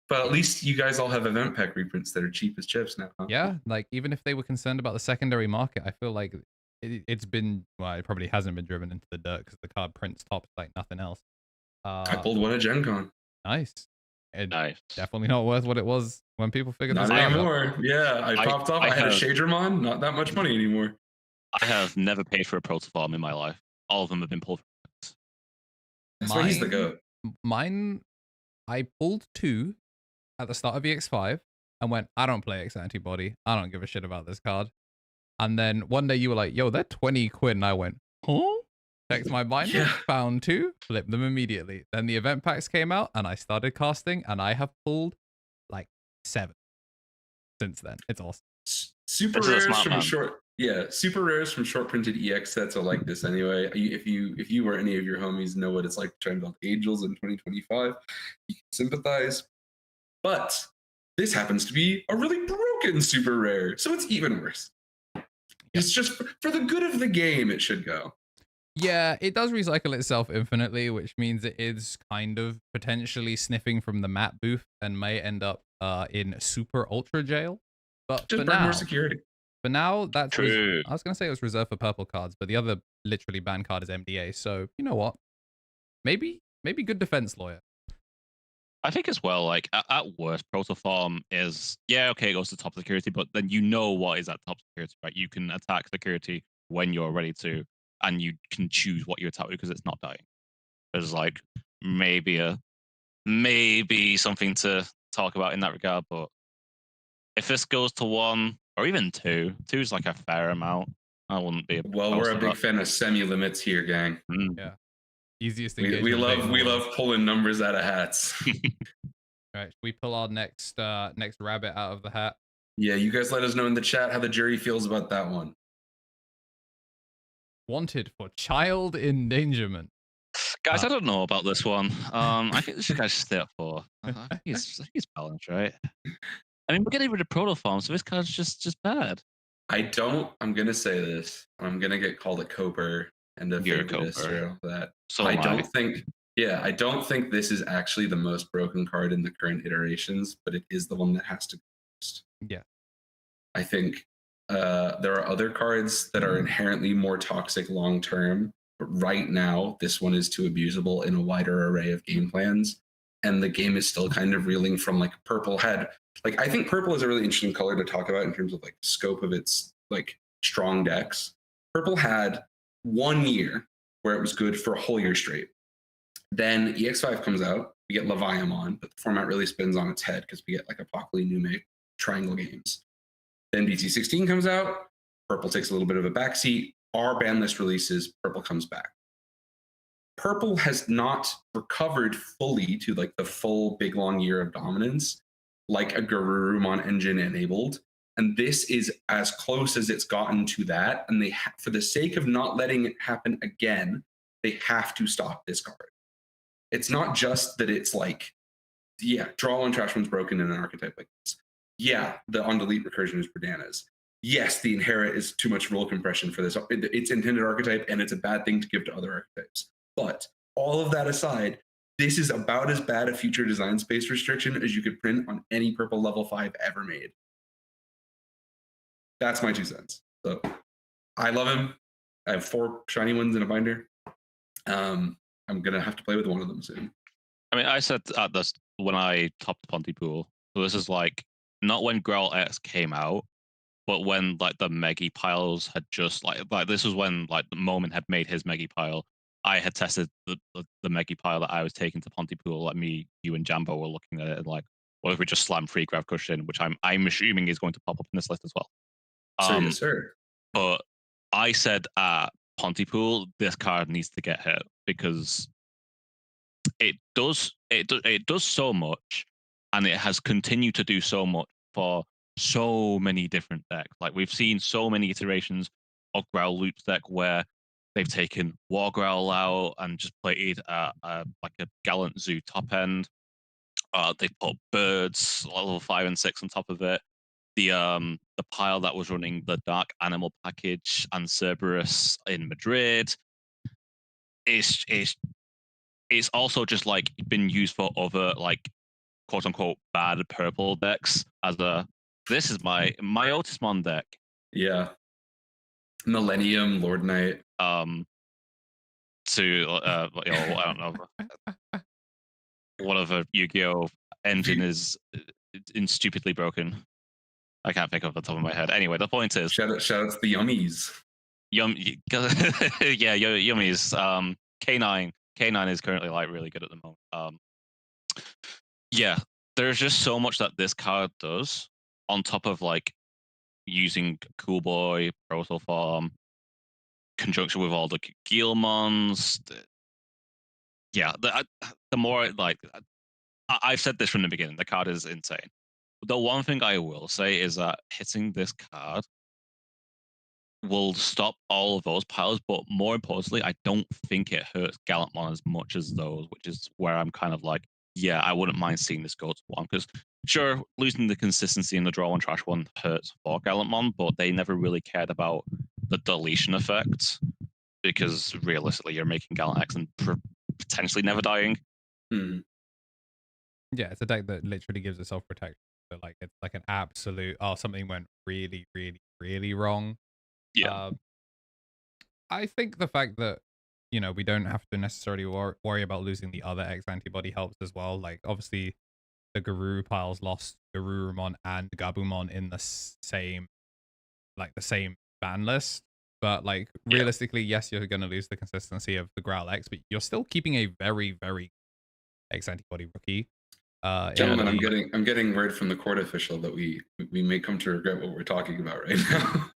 [SPEAKER 2] But at least you guys all have event pack reprints that are cheap as chips now. Huh?
[SPEAKER 1] Yeah, like even if they were concerned about the secondary market, I feel like it's been, well, it probably hasn't been driven into the dirt because the card prints tops like nothing else.
[SPEAKER 2] I pulled one at Gen Con.
[SPEAKER 1] Nice. Definitely not worth what it was when people figured this out.
[SPEAKER 2] Not anymore. Yeah, I popped off. I had a Shadramon, not that much money anymore.
[SPEAKER 3] I have never paid for a Protoform in my life. All of them have been pulled.
[SPEAKER 2] That's why he's the GOAT.
[SPEAKER 1] Mine, I pulled 2 at the start of EX5 and went, I don't play X Antibody. I don't give a shit about this card. And then one day you were like, yo, they're 20 quid. And I went, huh? Checked my binder, found 2, flipped them immediately. Then the event packs came out and I started casting and I have pulled like 7 since then. It's awesome.
[SPEAKER 2] Super rares from super rares from short printed EX sets are like this anyway. If you or any of your homies know what it's like to try and build Angels in 2025, you can sympathize. But this happens to be a really broken super rare, so it's even worse. It's just for the good of the game, it should go.
[SPEAKER 1] Yeah, it does recycle itself infinitely, which means it is kind of potentially sniffing from the map booth and may end up in super ultra jail. But
[SPEAKER 2] just bring more security.
[SPEAKER 1] For now, that's I was gonna say it was reserved for purple cards, but the other literally banned card is MDA. So you know what? Maybe good defense lawyer.
[SPEAKER 3] I think as well, like at worst, Protoform is it goes to top security, but then you know what is at top security, right? You can attack security when you're ready to, and you can choose what you attack with because it's not dying. There's like maybe something to talk about in that regard, but if this goes to 1 or even 2 is like a fair amount. I wouldn't be.
[SPEAKER 2] Well, we're a big fan of semi-limits here, gang.
[SPEAKER 1] Yeah. Easiest
[SPEAKER 2] we love pulling numbers out of hats.
[SPEAKER 1] All right, we pull our next rabbit out of the hat.
[SPEAKER 2] Yeah, you guys let us know in the chat how the jury feels about that one.
[SPEAKER 1] Wanted for child endangerment.
[SPEAKER 3] Guys, I don't know about this one. I think this guy should stay up 4. I think he's balanced, right? I mean, we're getting rid of Protoform, so this card's just bad.
[SPEAKER 2] I'm gonna say this. I'm gonna get called a coper and a favorite or all that. So I don't think this is actually the most broken card in the current iterations, but it is the one that has to go first.
[SPEAKER 1] Yeah.
[SPEAKER 2] I think there are other cards that are inherently more toxic long term, but right now this one is too abusable in a wider array of game plans, and the game is still kind of reeling from like purple had. Like I think purple is a really interesting color to talk about in terms of like scope of its like strong decks. Purple had 1 year where it was good for a whole year straight. Then EX5 comes out, we get Leviamon, but the format really spins on its head because we get like Apocalypse Nume triangle games. Then BT16 comes out, purple takes a little bit of a backseat. Our ban list releases, purple comes back. Purple has not recovered fully to like the full big long year of dominance like a Growlmon engine enabled. And this is as close as it's gotten to that. And they, for the sake of not letting it happen again, they have to stop this card. It's not just that it's like, draw one trash one's broken in an archetype like this. Yeah, the on delete recursion is bananas. Yes, the inherit is too much rule compression for this. It's intended archetype and it's a bad thing to give to other archetypes. But all of that aside, this is about as bad a future design space restriction as you could print on any purple level 5 ever made. That's my 2 cents. So I love him. I have 4 shiny ones in a binder. I'm going to have to play with one of them soon.
[SPEAKER 3] I mean, I said at this when I topped the Pontypool. So this is like not when Growlmon X came out, But when like the Megi piles had just like this was when like the moment had made his Megi pile. I had tested the Megi pile that I was taking to Pontypool. Like me, you, and Jambo were looking at it and like, what if we just slam free Grav Cushion, which I'm assuming is going to pop up in this list as well.
[SPEAKER 2] Yes, sir.
[SPEAKER 3] But I said at Pontypool, this card needs to get hit because it does so much, and it has continued to do so much for so many different decks. Like we've seen so many iterations of Growl Loops deck where they've taken War Growl out and just played like a Gallant Zoo top end. They put birds level 5 and 6 on top of it. The pile that was running the Dark Animal package and Cerberus in Madrid is it's also just like been used for other like quote unquote bad purple decks as a this is my Otismon deck.
[SPEAKER 2] Yeah. Millennium, Lord Knight.
[SPEAKER 3] To I don't know. Whatever Yu-Gi-Oh engine is stupidly broken. I can't think of the top of my head. Anyway, the point is
[SPEAKER 2] shout out to the Yummies.
[SPEAKER 3] Yeah, Yummies. K9 is currently like really good at the moment. Yeah, there's just so much that this card does on top of like using Cool Boy, Proto Farm, conjunction with all the Guilmons. Yeah, the more like I've said this from the beginning, the card is insane. The one thing I will say is that hitting this card will stop all of those piles, but more importantly, I don't think it hurts Gallantmon as much as those, which is where I'm kind of like, yeah, I wouldn't mind seeing this go to 1, because sure, losing the consistency in the draw one trash one hurts for Gallantmon, but they never really cared about the deletion effect, because realistically, you're making Gallant X and potentially never dying.
[SPEAKER 1] Yeah, it's a deck that literally gives itself protection. So like it's like an absolute something went really, really, really wrong.
[SPEAKER 3] Yeah.
[SPEAKER 1] I think the fact that we don't have to necessarily worry about losing the other X Antibody helps as well. Like obviously the Garuru piles lost Garurumon and Gabumon in the same ban list. But like realistically, yes, you're gonna lose the consistency of the Growl X, but you're still keeping a very, very X Antibody rookie.
[SPEAKER 2] Gentlemen, I'm getting word from the court official that we may come to regret what we're talking about right now.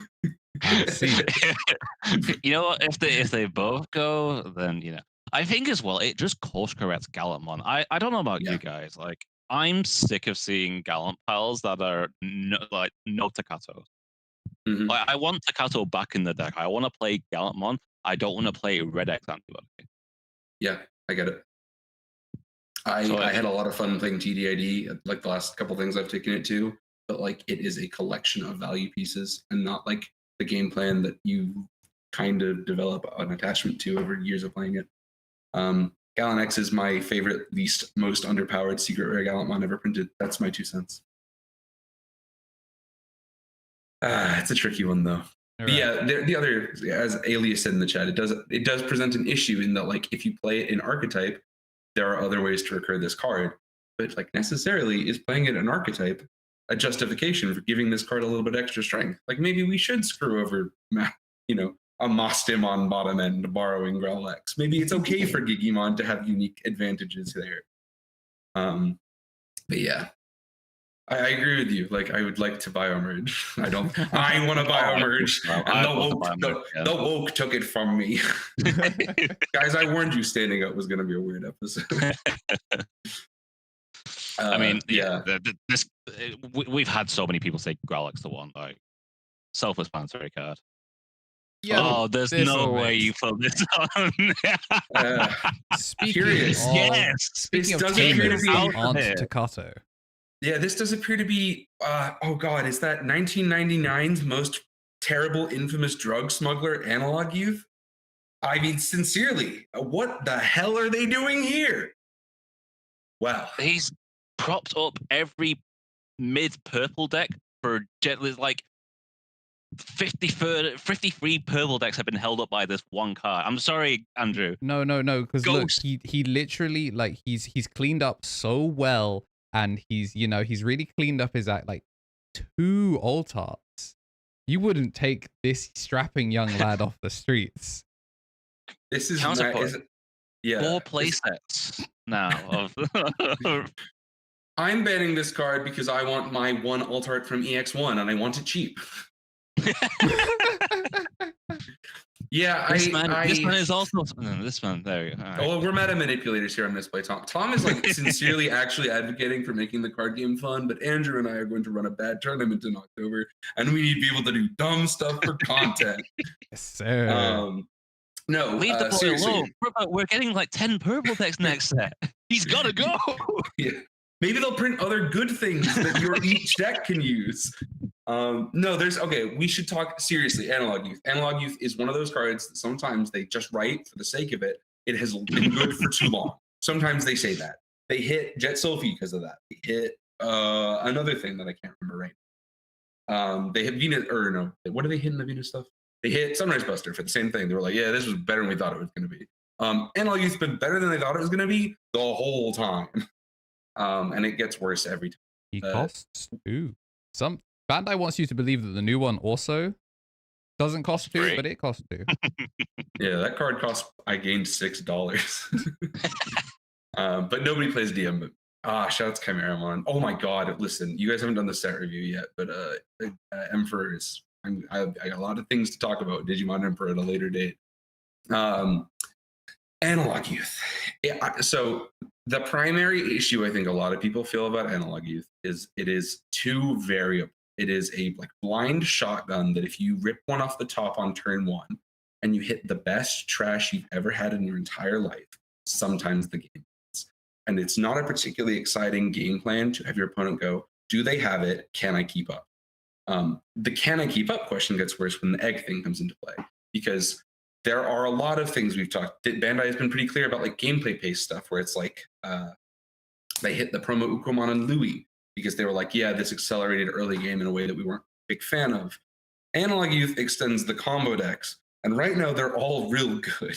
[SPEAKER 3] You know what? If they both go, then I think as well it just course corrects Gallantmon. I don't know about you guys. Like I'm sick of seeing Gallant piles that are no Takato.
[SPEAKER 2] Mm-hmm.
[SPEAKER 3] Like, I want Takato back in the deck. I want to play Gallantmon. I don't want to play Red X Antibody.
[SPEAKER 2] Yeah, I get it. I had a lot of fun playing TDID, like the last couple things I've taken it to, but like it is a collection of value pieces and not like the game plan that you kind of develop an attachment to over years of playing it. Gallant X is my favorite, most underpowered secret rare Gallantmon ever printed. That's my 2 cents. It's a tricky one though. Right. Yeah, the other, as Alias said in the chat, it does present an issue in that like if you play it in archetype, there are other ways to recur this card, but like necessarily is playing it in archetype a justification for giving this card a little bit extra strength? Like maybe we should screw over, a Mostim on bottom end borrowing Growl X. Maybe it's okay for Gigimon to have unique advantages there. But yeah, I agree with you. Like I would like to biomerge. I want to biomerge. And the woke took it from me. Guys, I warned you standing up was going to be a weird episode.
[SPEAKER 3] I mean, we've had so many people say Growl X to 1, like selfless planetary card. Yeah, oh, there's no way you put this on.
[SPEAKER 1] Speaking of Takato.
[SPEAKER 2] Yeah, this does appear to be, is that 1999's most terrible, infamous drug smuggler analog youth? I mean, sincerely, what the hell are they doing here? Wow.
[SPEAKER 3] He's propped up every mid-purple deck for like 53 purple decks have been held up by this one card. I'm sorry, Andrew.
[SPEAKER 1] No, because look, he literally, like, he's cleaned up so well. And he's really cleaned up his act, like 2 alt arts You wouldn't take this strapping young lad off the streets.
[SPEAKER 2] This is
[SPEAKER 3] Counterpart.
[SPEAKER 2] yeah.
[SPEAKER 3] 4 playsets now of
[SPEAKER 2] I'm banning this card because I want my one alt art from EX1 and I want it cheap. Yeah,
[SPEAKER 3] this man is also this man. There you go. All right.
[SPEAKER 2] Oh, we're meta manipulators here on Misplay. Tom is like sincerely actually advocating for making the card game fun, but Andrew and I are going to run a bad tournament in October, and we need people to do dumb stuff for content.
[SPEAKER 1] Yes, sir.
[SPEAKER 2] No,
[SPEAKER 3] leave the boy alone. We're getting like 10 purple decks next set. He's gotta go.
[SPEAKER 2] Yeah. Maybe they'll print other good things that your each deck can use. No, we should talk seriously. Analog Youth. Analog Youth is one of those cards that sometimes they just write for the sake of it. It has been good for too long. Sometimes they say that. They hit Jet Sophie because of that. They hit another thing that I can't remember right now. They hit Venus, or no, what do they hit in the Venus stuff? They hit Sunrise Buster for the same thing. They were like, yeah, this was better than we thought it was going to be. Analog Youth's been better than they thought it was going to be the whole time. And it gets worse every time.
[SPEAKER 1] He costs 2. Some Bandai wants you to believe that the new one also doesn't cost 2, but it costs 2.
[SPEAKER 2] Yeah, that card cost, I gained $6. But nobody plays DM. But shout out to Chimeramon. Oh my god, listen, you guys haven't done the set review yet, but Emperor is I got a lot of things to talk about Digimon Emperor at a later date. Analog Youth. Yeah, so the primary issue I think a lot of people feel about Analog Youth is it is too variable. It is a like blind shotgun that if you rip one off the top on turn 1 and you hit the best trash you've ever had in your entire life, sometimes the game wins. And it's not a particularly exciting game plan to have your opponent go, do they have it? Can I keep up? The can I keep up question gets worse when the egg thing comes into play, because there are a lot of things we've talked. Bandai has been pretty clear about like gameplay pace stuff where it's like they hit the promo Ukomon and Louis because they were like, yeah, this accelerated early game in a way that we weren't a big fan of. Analog Youth extends the combo decks, and right now they're all real good.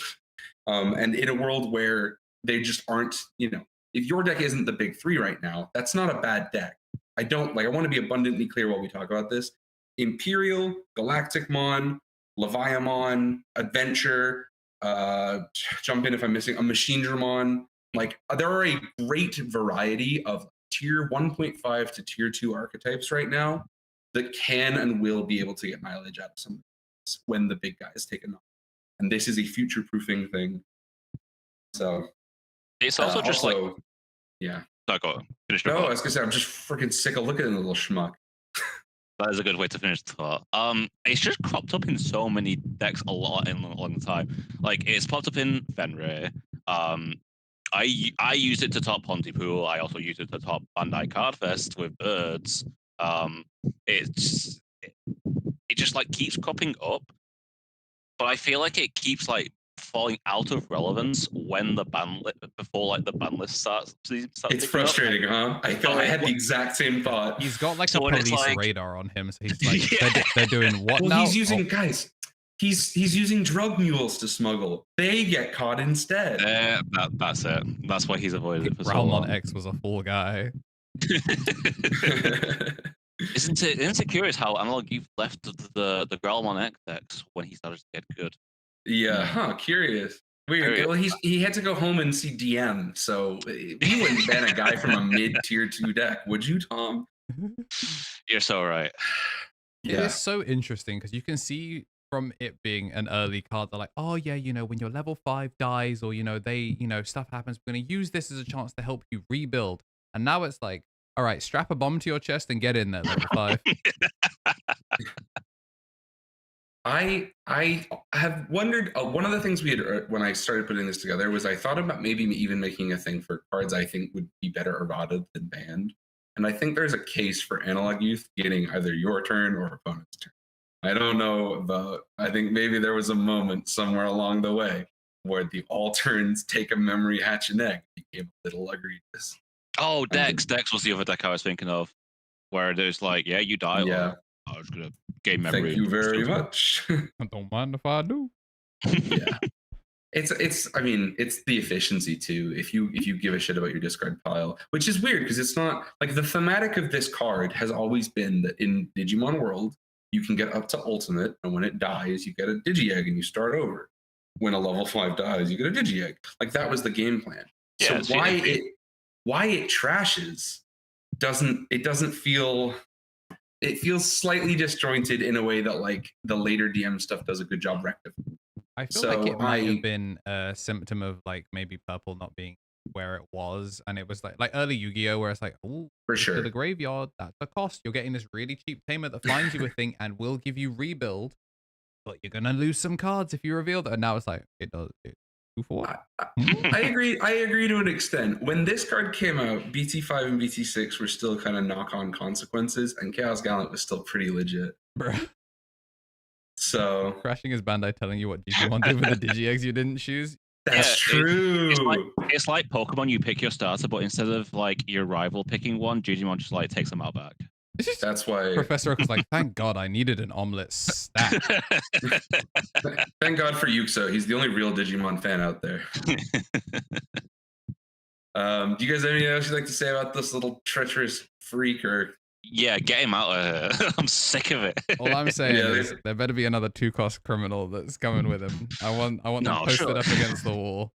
[SPEAKER 2] And in a world where they just aren't, if your deck isn't the big 3 right now, that's not a bad deck. I want to be abundantly clear while we talk about this. Imperial, Galacticmon, Leviamon, Adventure, jump in if I'm missing, a Machinedramon. Like, there are a great variety of tier 1.5 to tier 2 archetypes right now that can and will be able to get mileage out of some of this when the big guys take a knock. And this is a future-proofing thing. So
[SPEAKER 3] it's also just
[SPEAKER 2] yeah.
[SPEAKER 3] No, go on. Finish
[SPEAKER 2] I was gonna say I'm just freaking sick of looking at the little schmuck.
[SPEAKER 3] That is a good way to finish the thought. It's just cropped up in so many decks a lot in a long time. Like it's popped up in Fenrir. I used it to top Pontypool. I also used it to top Bandai Cardfest with birds. It just like keeps cropping up, but I feel like it keeps like falling out of relevance when the before the ban list starts.
[SPEAKER 2] It's frustrating, huh? I had the exact same thought.
[SPEAKER 1] He's got like a police radar on him, so he's like, yeah. they're doing what now?
[SPEAKER 2] He's using guys. He's using drug mules to smuggle. They get caught instead.
[SPEAKER 3] That's it. That's why he's avoided it for so
[SPEAKER 1] long.
[SPEAKER 3] long.
[SPEAKER 1] Growlmon X was a fool guy.
[SPEAKER 3] Isn't it curious how Analog Youth left the Growlmon X decks when he started to get good?
[SPEAKER 2] Yeah, curious. Weird. Well, he had to go home and see DM, so he wouldn't ban a guy from a mid tier 2 deck, would you, Tom?
[SPEAKER 3] You're so right.
[SPEAKER 1] It is so interesting because you can see from it being an early card, they're like, oh yeah, when your level 5 dies or stuff happens, we're gonna use this as a chance to help you rebuild. And now it's like, all right, strap a bomb to your chest and get in there, level 5.
[SPEAKER 2] I have wondered, one of the things we had when I started putting this together was I thought about maybe even making a thing for cards I think would be better errata than banned. And I think there's a case for Analog Youth getting either your turn or opponent's turn. I don't know about, I think maybe there was a moment somewhere along the way where the all turns take a memory hatch and egg became a little egregious.
[SPEAKER 3] Oh, Dex was the other deck I was thinking of, where there's like, yeah, you die.
[SPEAKER 2] Yeah.
[SPEAKER 3] I was gonna game memory.
[SPEAKER 2] Thank you very much.
[SPEAKER 1] I don't mind if I do.
[SPEAKER 2] Yeah. It's I mean, it's the efficiency too. If you give a shit about your discard pile, which is weird because it's not like the thematic of this card has always been that in Digimon World, you can get up to ultimate, and when it dies, you get a Digi-Egg and you start over. When a level 5 dies, you get a Digi-Egg. Like, that was the game plan.
[SPEAKER 3] Yeah,
[SPEAKER 2] so why it trashes doesn't feel, it feels slightly disjointed in a way that like the later DM stuff does a good job rectifying.
[SPEAKER 1] I feel like it might have been a symptom of like maybe purple not being where it was, and it was like early Yu-Gi-Oh, where it's like, oh,
[SPEAKER 2] For sure.
[SPEAKER 1] to the graveyard, that's the cost. You're getting this really cheap tamer that finds you a thing and will give you rebuild, but you're gonna lose some cards if you reveal that. And now it's like it does.
[SPEAKER 2] I agree to an extent. When this card came out, BT5 and BT6 were still kind of knock-on consequences, and Chaos Gallant was still pretty legit.
[SPEAKER 1] Bruh.
[SPEAKER 2] So
[SPEAKER 1] crashing is Bandai telling you what Digimon did with the Digi-Eggs you didn't choose.
[SPEAKER 2] That's true.
[SPEAKER 3] It's like Pokemon. You pick your starter, but instead of like your rival picking one, Digimon just like takes them out back.
[SPEAKER 2] That's why
[SPEAKER 1] Professor Oak was like, "Thank God I needed an omelet stack."
[SPEAKER 2] Thank God for Yuxo. He's the only real Digimon fan out there. Do you guys have anything else you'd like to say about this little treacherous freak? Or
[SPEAKER 3] yeah, get him out of here. I'm sick of it.
[SPEAKER 1] All I'm saying is there better be another 2-cost criminal that's coming with him. I want them posted up against the wall.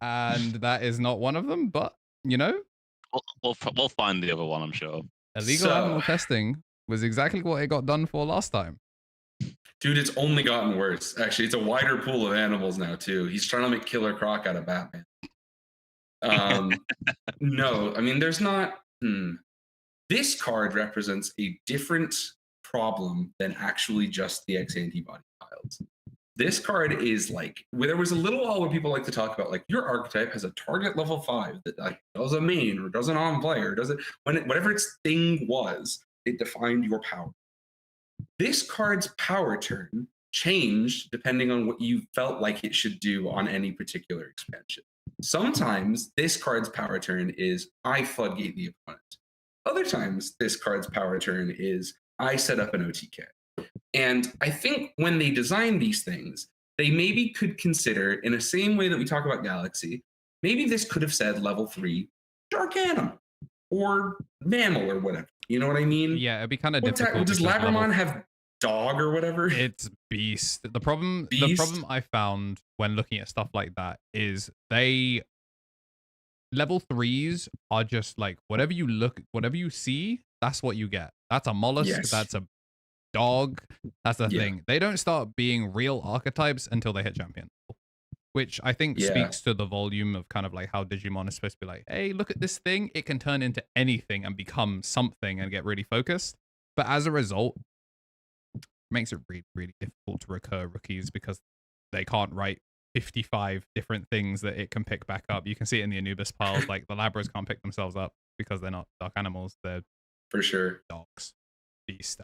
[SPEAKER 1] And that is not one of them, but you know,
[SPEAKER 3] we'll find the other one, I'm sure.
[SPEAKER 1] Illegal animal testing was exactly what it got done for last time.
[SPEAKER 2] Dude, it's only gotten worse. Actually, it's a wider pool of animals now too. He's trying to make Killer Croc out of Batman. No, I mean, there's not. This card represents a different problem than actually just the X Antibody tiles. This card is like, where there was a little while where people like to talk about like your archetype has a target level 5 that like does a main or does an on play or does it whatever its thing was, it defined your power. This card's power turn changed depending on what you felt like it should do on any particular expansion. Sometimes this card's power turn is I floodgate the opponent. Other times this card's power turn is I set up an OTK. And I think when they design these things, they maybe could consider, in the same way that we talk about Galaxy, maybe this could have said level 3 Dark Animal or Mammal or whatever. You know what I mean?
[SPEAKER 1] Yeah, it'd be kind of difficult.
[SPEAKER 2] Does Labramon have Dog or whatever?
[SPEAKER 1] It's Beast. The problem I found when looking at stuff like that is level 3s are just like whatever you see, that's what you get. That's a mollusk,
[SPEAKER 2] Yes.
[SPEAKER 1] that's a dog, that's the thing. They don't start being real archetypes until they hit champion, which I think speaks to the volume of kind of like how Digimon is supposed to be like, hey, look at this thing, it can turn into anything and become something and get really focused. But as a result, it makes it really, really difficult to recur rookies because they can't write 55 different things that it can pick back up. You can see it in the Anubis piles, like the Labras can't pick themselves up because they're not dark animals, they're
[SPEAKER 2] for sure
[SPEAKER 1] dogs. Beast.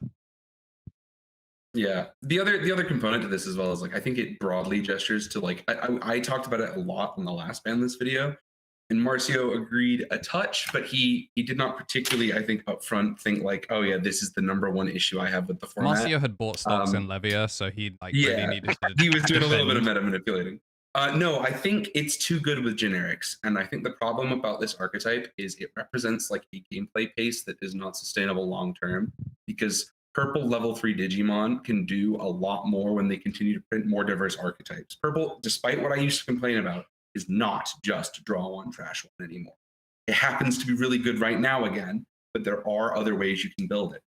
[SPEAKER 2] Yeah. The other component to this as well is like I think it broadly gestures to like I talked about it a lot in the last Banlist video, and Marcio agreed a touch, but he did not particularly, I think, upfront think like, oh yeah, this is the #1 issue I have with the format.
[SPEAKER 1] Marcio had bought stocks in Levia, so he like really needed to
[SPEAKER 2] he was doing a little bit of meta manipulating. No, I think it's too good with generics, and I think the problem about this archetype is it represents like a gameplay pace that is not sustainable long term, because Purple level 3 Digimon can do a lot more when they continue to print more diverse archetypes. Purple, despite what I used to complain about, is not just draw one, trash one anymore. It happens to be really good right now again, but there are other ways you can build it.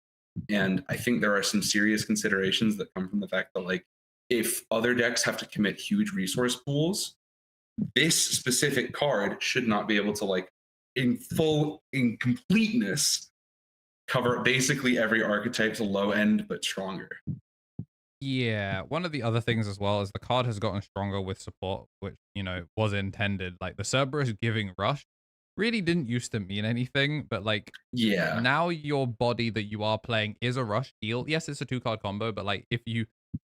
[SPEAKER 2] And I think there are some serious considerations that come from the fact that like if other decks have to commit huge resource pools, this specific card should not be able to like in completeness cover basically every archetype's low end but stronger.
[SPEAKER 1] Yeah, one of the other things as well is the card has gotten stronger with support, which, you know, was intended. Like the Cerberus giving rush really didn't used to mean anything, but like now your body that you are playing is a rush heal. Yes, it's a 2-card combo, but like if you,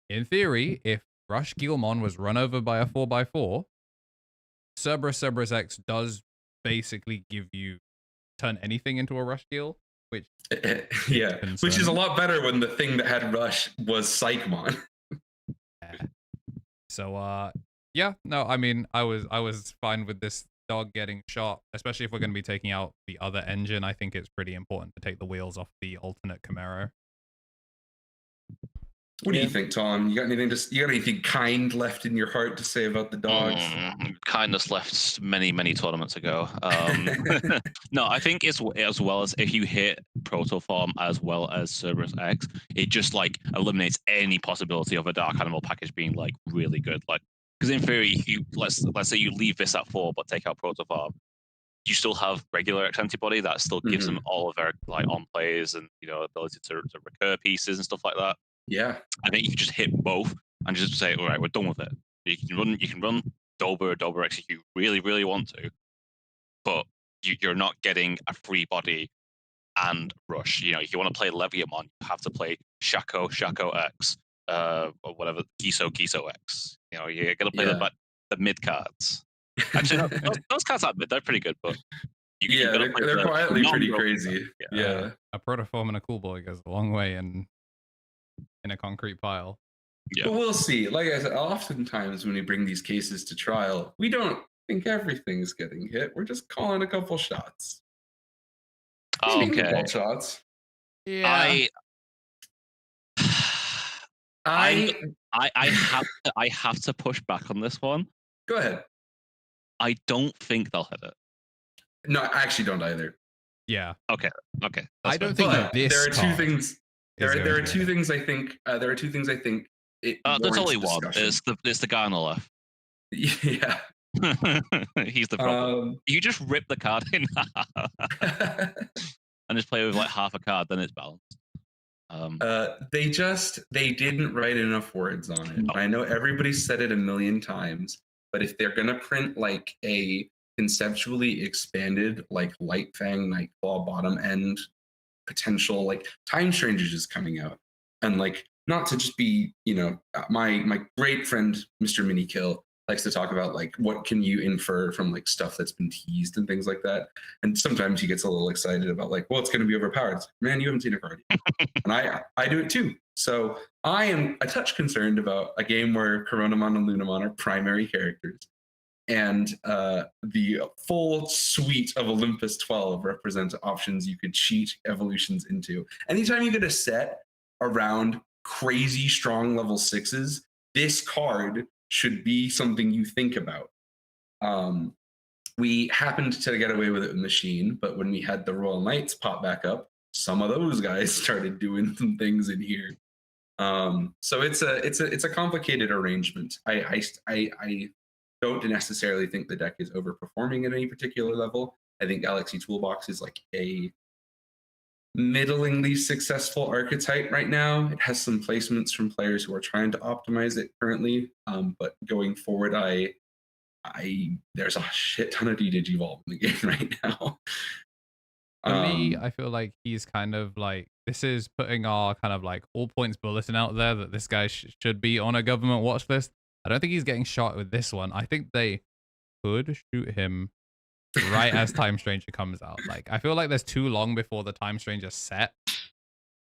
[SPEAKER 1] in theory, if Rush Guilmon was run over by a 4x4, Cerberus X does basically give you turn anything into a rush heal. Which
[SPEAKER 2] which is a lot better when the thing that had rush was Psychmon.
[SPEAKER 1] So I mean I was fine with this dog getting shot, especially if we're going to be taking out the other engine. I think it's pretty important to take the wheels off the alternate Camaro.
[SPEAKER 2] What do you think, Tom? You got anything kind left in your heart to say about the dogs?
[SPEAKER 3] Kindness left many tournaments ago. No, I think it's as well as if you hit Protoform as well as Cerberus X, it just like eliminates any possibility of a Dark Animal package being like really good. Like, because in theory, let's say you leave this at 4 but take out Protoform, you still have regular X Antibody that still gives them all of their like on plays and ability to recur pieces and stuff like that.
[SPEAKER 2] Yeah,
[SPEAKER 3] I think you can just hit both and just say, all right, we're done with it. You can run Dober X if you really want to, but you're not getting a free body and rush. If you want to play Leviamon, you have to play Shaco X, or whatever, Giso X. You're gonna play the mid cards. Actually, those cards are mid. They're pretty good, but
[SPEAKER 2] they're quietly pretty crazy. Yeah.
[SPEAKER 1] A Protoform and a Cool Boy goes a long way in a concrete pile.
[SPEAKER 2] Yeah. But we'll see. Like I said, oftentimes when we bring these cases to trial, we don't think everything's getting hit. We're just calling a couple shots.
[SPEAKER 3] Okay.
[SPEAKER 2] Shots.
[SPEAKER 1] Yeah.
[SPEAKER 3] I have to push back on this one.
[SPEAKER 2] Go ahead.
[SPEAKER 3] I don't think they'll hit it.
[SPEAKER 2] No, I actually don't either.
[SPEAKER 1] Yeah.
[SPEAKER 3] Okay.
[SPEAKER 1] I don't think
[SPEAKER 2] there are two things. There are two things I think.
[SPEAKER 3] There's only one. It's the guy on the left.
[SPEAKER 2] Yeah.
[SPEAKER 3] He's the problem. You just rip the card in half and just play with like half a card, then it's balanced.
[SPEAKER 2] They didn't write enough words on it. I know everybody said it a million times, but if they're gonna print like a conceptually expanded like Light Fang Nightclaw bottom end potential, like Time Strangers is coming out, and like not to just be my great friend Mr. Mini Kill likes to talk about like what can you infer from like stuff that's been teased and things like that, and sometimes he gets a little excited about like, well, it's going to be overpowered. It's like, man, you haven't seen it already. And I do it too. So I am a touch concerned about a game where Coronamon and Lunamon are primary characters, and the full suite of Olympus 12 represents options you could cheat evolutions into. Anytime you get a set around crazy strong level 6s, this card should be something you think about. We happened to get away with it in Machine, but when we had the Royal Knights pop back up, some of those guys started doing some things in here. So it's a complicated arrangement. I don't necessarily think the deck is overperforming at any particular level. I think Galaxy Toolbox is like a middlingly successful archetype right now. It has some placements from players who are trying to optimize it currently, but going forward, there's a shit ton of Digivolve in the game right now.
[SPEAKER 1] For me, I feel like he's kind of like, this is putting our kind of like all points bulletin out there that this guy should be on a government watch list. I don't think he's getting shot with this one. I think they could shoot him right as Time Stranger comes out. Like, I feel like there's too long before the Time Stranger set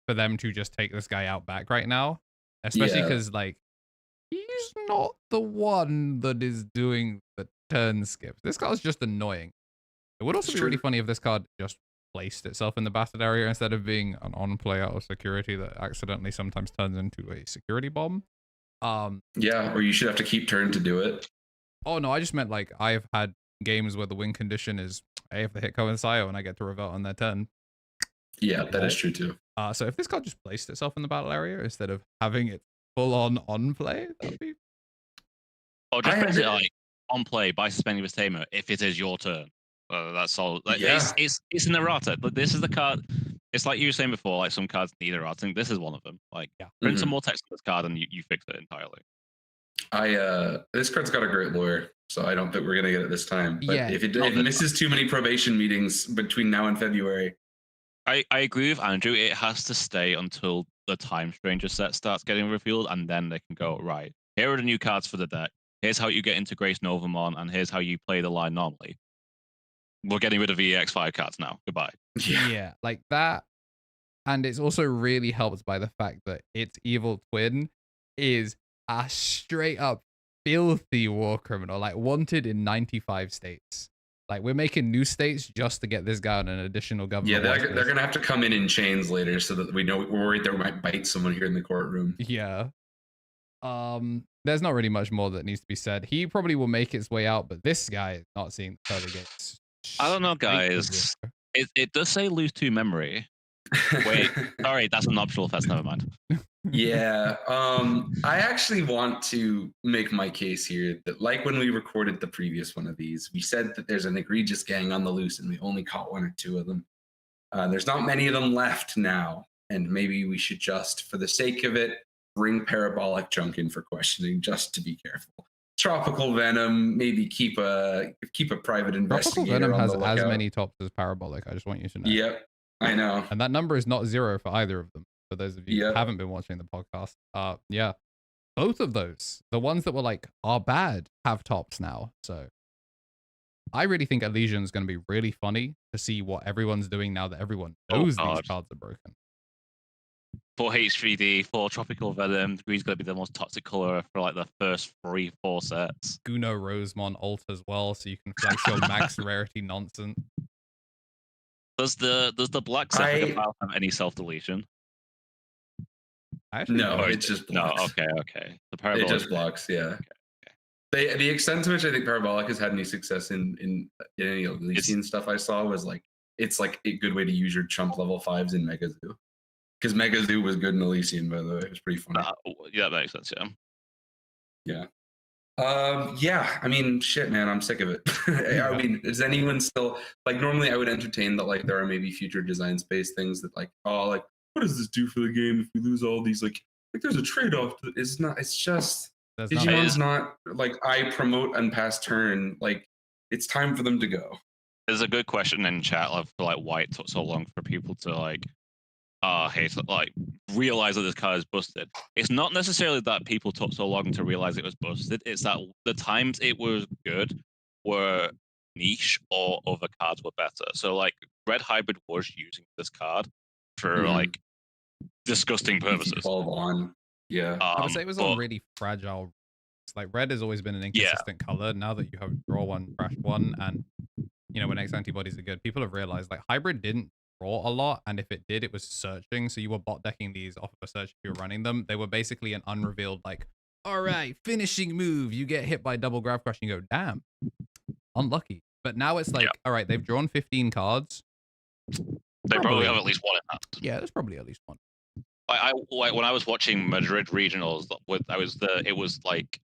[SPEAKER 1] for them to just take this guy out back right now. Especially because, like, he's not the one that is doing the turn skips. This card's just annoying. It would also be really funny if this card just placed itself in the bastard area instead of being an on-play out of security that accidentally sometimes turns into a security bomb.
[SPEAKER 2] Or you should have to keep turn to do it.
[SPEAKER 1] Oh, no, I just meant, like, I've had games where the win condition is, hey, if they hit Coincide and I get to revolt on their turn.
[SPEAKER 2] Yeah, that is true too.
[SPEAKER 1] So if this card just placed itself in the battle area instead of having it full on play, that would be...
[SPEAKER 3] Or just press it like on play by suspending this tamer if it is your turn. That's all. Like, it's an errata. But this is the card. It's like you were saying before, like some cards need errata. This is one of them. Like, print some more text on this card and you fix it entirely.
[SPEAKER 2] This card's got a great lawyer, so I don't think we're gonna get it this time. But if it misses too many probation meetings between now and February.
[SPEAKER 3] I agree with Andrew. It has to stay until the Time Stranger set starts getting revealed, and then they can go, right, here are the new cards for the deck. Here's how you get into Grace Novamon, and here's how you play the line normally. We're getting rid of the EX5 cards now. Goodbye.
[SPEAKER 1] Yeah, like that. And it's also really helped by the fact that its evil twin is a straight up filthy war criminal, like wanted in 95 states. Like we're making new states just to get this guy on an additional government.
[SPEAKER 2] Yeah,
[SPEAKER 1] watch
[SPEAKER 2] they're
[SPEAKER 1] list.
[SPEAKER 2] gonna have to come in chains later so that we know we're worried they might bite someone here in the courtroom.
[SPEAKER 1] Yeah. There's not really much more that needs to be said. He probably will make his way out, but this guy is not seeing the further gates.
[SPEAKER 3] I don't know,
[SPEAKER 1] Straight to
[SPEAKER 3] guys.
[SPEAKER 1] zero.
[SPEAKER 3] It does say lose 2 memory. Wait, sorry, that's an optional effect. Never mind.
[SPEAKER 2] Yeah. I actually want to make my case here that, like when we recorded the previous one of these, we said that there's an egregious gang on the loose and we only caught 1 or 2 of them. There's not many of them left now, and maybe we should just, for the sake of it, bring Parabolic Junk in for questioning just to be careful. Tropical Venom, maybe keep a private investigator.
[SPEAKER 1] Tropical Venom
[SPEAKER 2] on
[SPEAKER 1] has
[SPEAKER 2] the
[SPEAKER 1] as
[SPEAKER 2] lookout.
[SPEAKER 1] many tops as Parabolic. I just want you to know.
[SPEAKER 2] Yep, I know.
[SPEAKER 1] And that number is not 0 for either of them. For those of you who
[SPEAKER 2] Yep.
[SPEAKER 1] haven't been watching the podcast, yeah, both of those, the ones that were like are bad, have tops now. So I really think Elysian is going to be really funny to see what everyone's doing now that everyone knows these
[SPEAKER 3] God.
[SPEAKER 1] cards are broken.
[SPEAKER 3] For HVD, for Tropical Venom, green's going to be the most toxic color for like the first 3-4 sets.
[SPEAKER 1] Growlmon Alt as well, so you can flex your max rarity nonsense.
[SPEAKER 3] Does the black Zephyr file have any self-deletion?
[SPEAKER 1] Actually,
[SPEAKER 2] No,
[SPEAKER 3] Or
[SPEAKER 2] it
[SPEAKER 3] is
[SPEAKER 2] just
[SPEAKER 3] No,
[SPEAKER 2] blocks.
[SPEAKER 3] okay. The
[SPEAKER 2] It
[SPEAKER 3] Parabolic.
[SPEAKER 2] just blocks, yeah. The extent to which I think Parabolic has had any success in any Elysian stuff I saw was like, it's like a good way to use your chump level 5s in Mega Zoo. Because Mega Zoo was good in Elysian, by the way. It was pretty funny.
[SPEAKER 3] Yeah, that makes sense, yeah.
[SPEAKER 2] Yeah, I mean, shit, man, I'm sick of it. I mean, is anyone still like? Normally, I would entertain that. Like, there are maybe future design space things that, like, oh, like, what does this do for the game if we lose all these? Like there's a trade off. It's not. It's just
[SPEAKER 1] There's
[SPEAKER 2] Digimon's not like I promote and pass turn. Like, it's time for them to go.
[SPEAKER 3] There's a good question in chat of like why it took so long for people to like realize that this card is busted. It's not necessarily that people took so long to realize it was busted. It's that the times it was good were niche or other cards were better. So like Red Hybrid was using this card for like disgusting purposes.
[SPEAKER 2] 12 on. Yeah.
[SPEAKER 1] I would say it was on really fragile. It's like red has always been an inconsistent color. Now that you have draw 1, crash 1, and you know when X antibodies are good, people have realized like hybrid didn't draw a lot, and if it did, it was searching. So you were bot decking these off of a search if you were running them. They were basically an unrevealed like, all right, finishing move. You get hit by double grab crush and you go, damn, unlucky. But now it's like, all right, they've drawn 15 cards.
[SPEAKER 3] They probably have at least one in hand.
[SPEAKER 1] Yeah, there's probably at least one.
[SPEAKER 3] I like when I was watching Madrid regionals it was like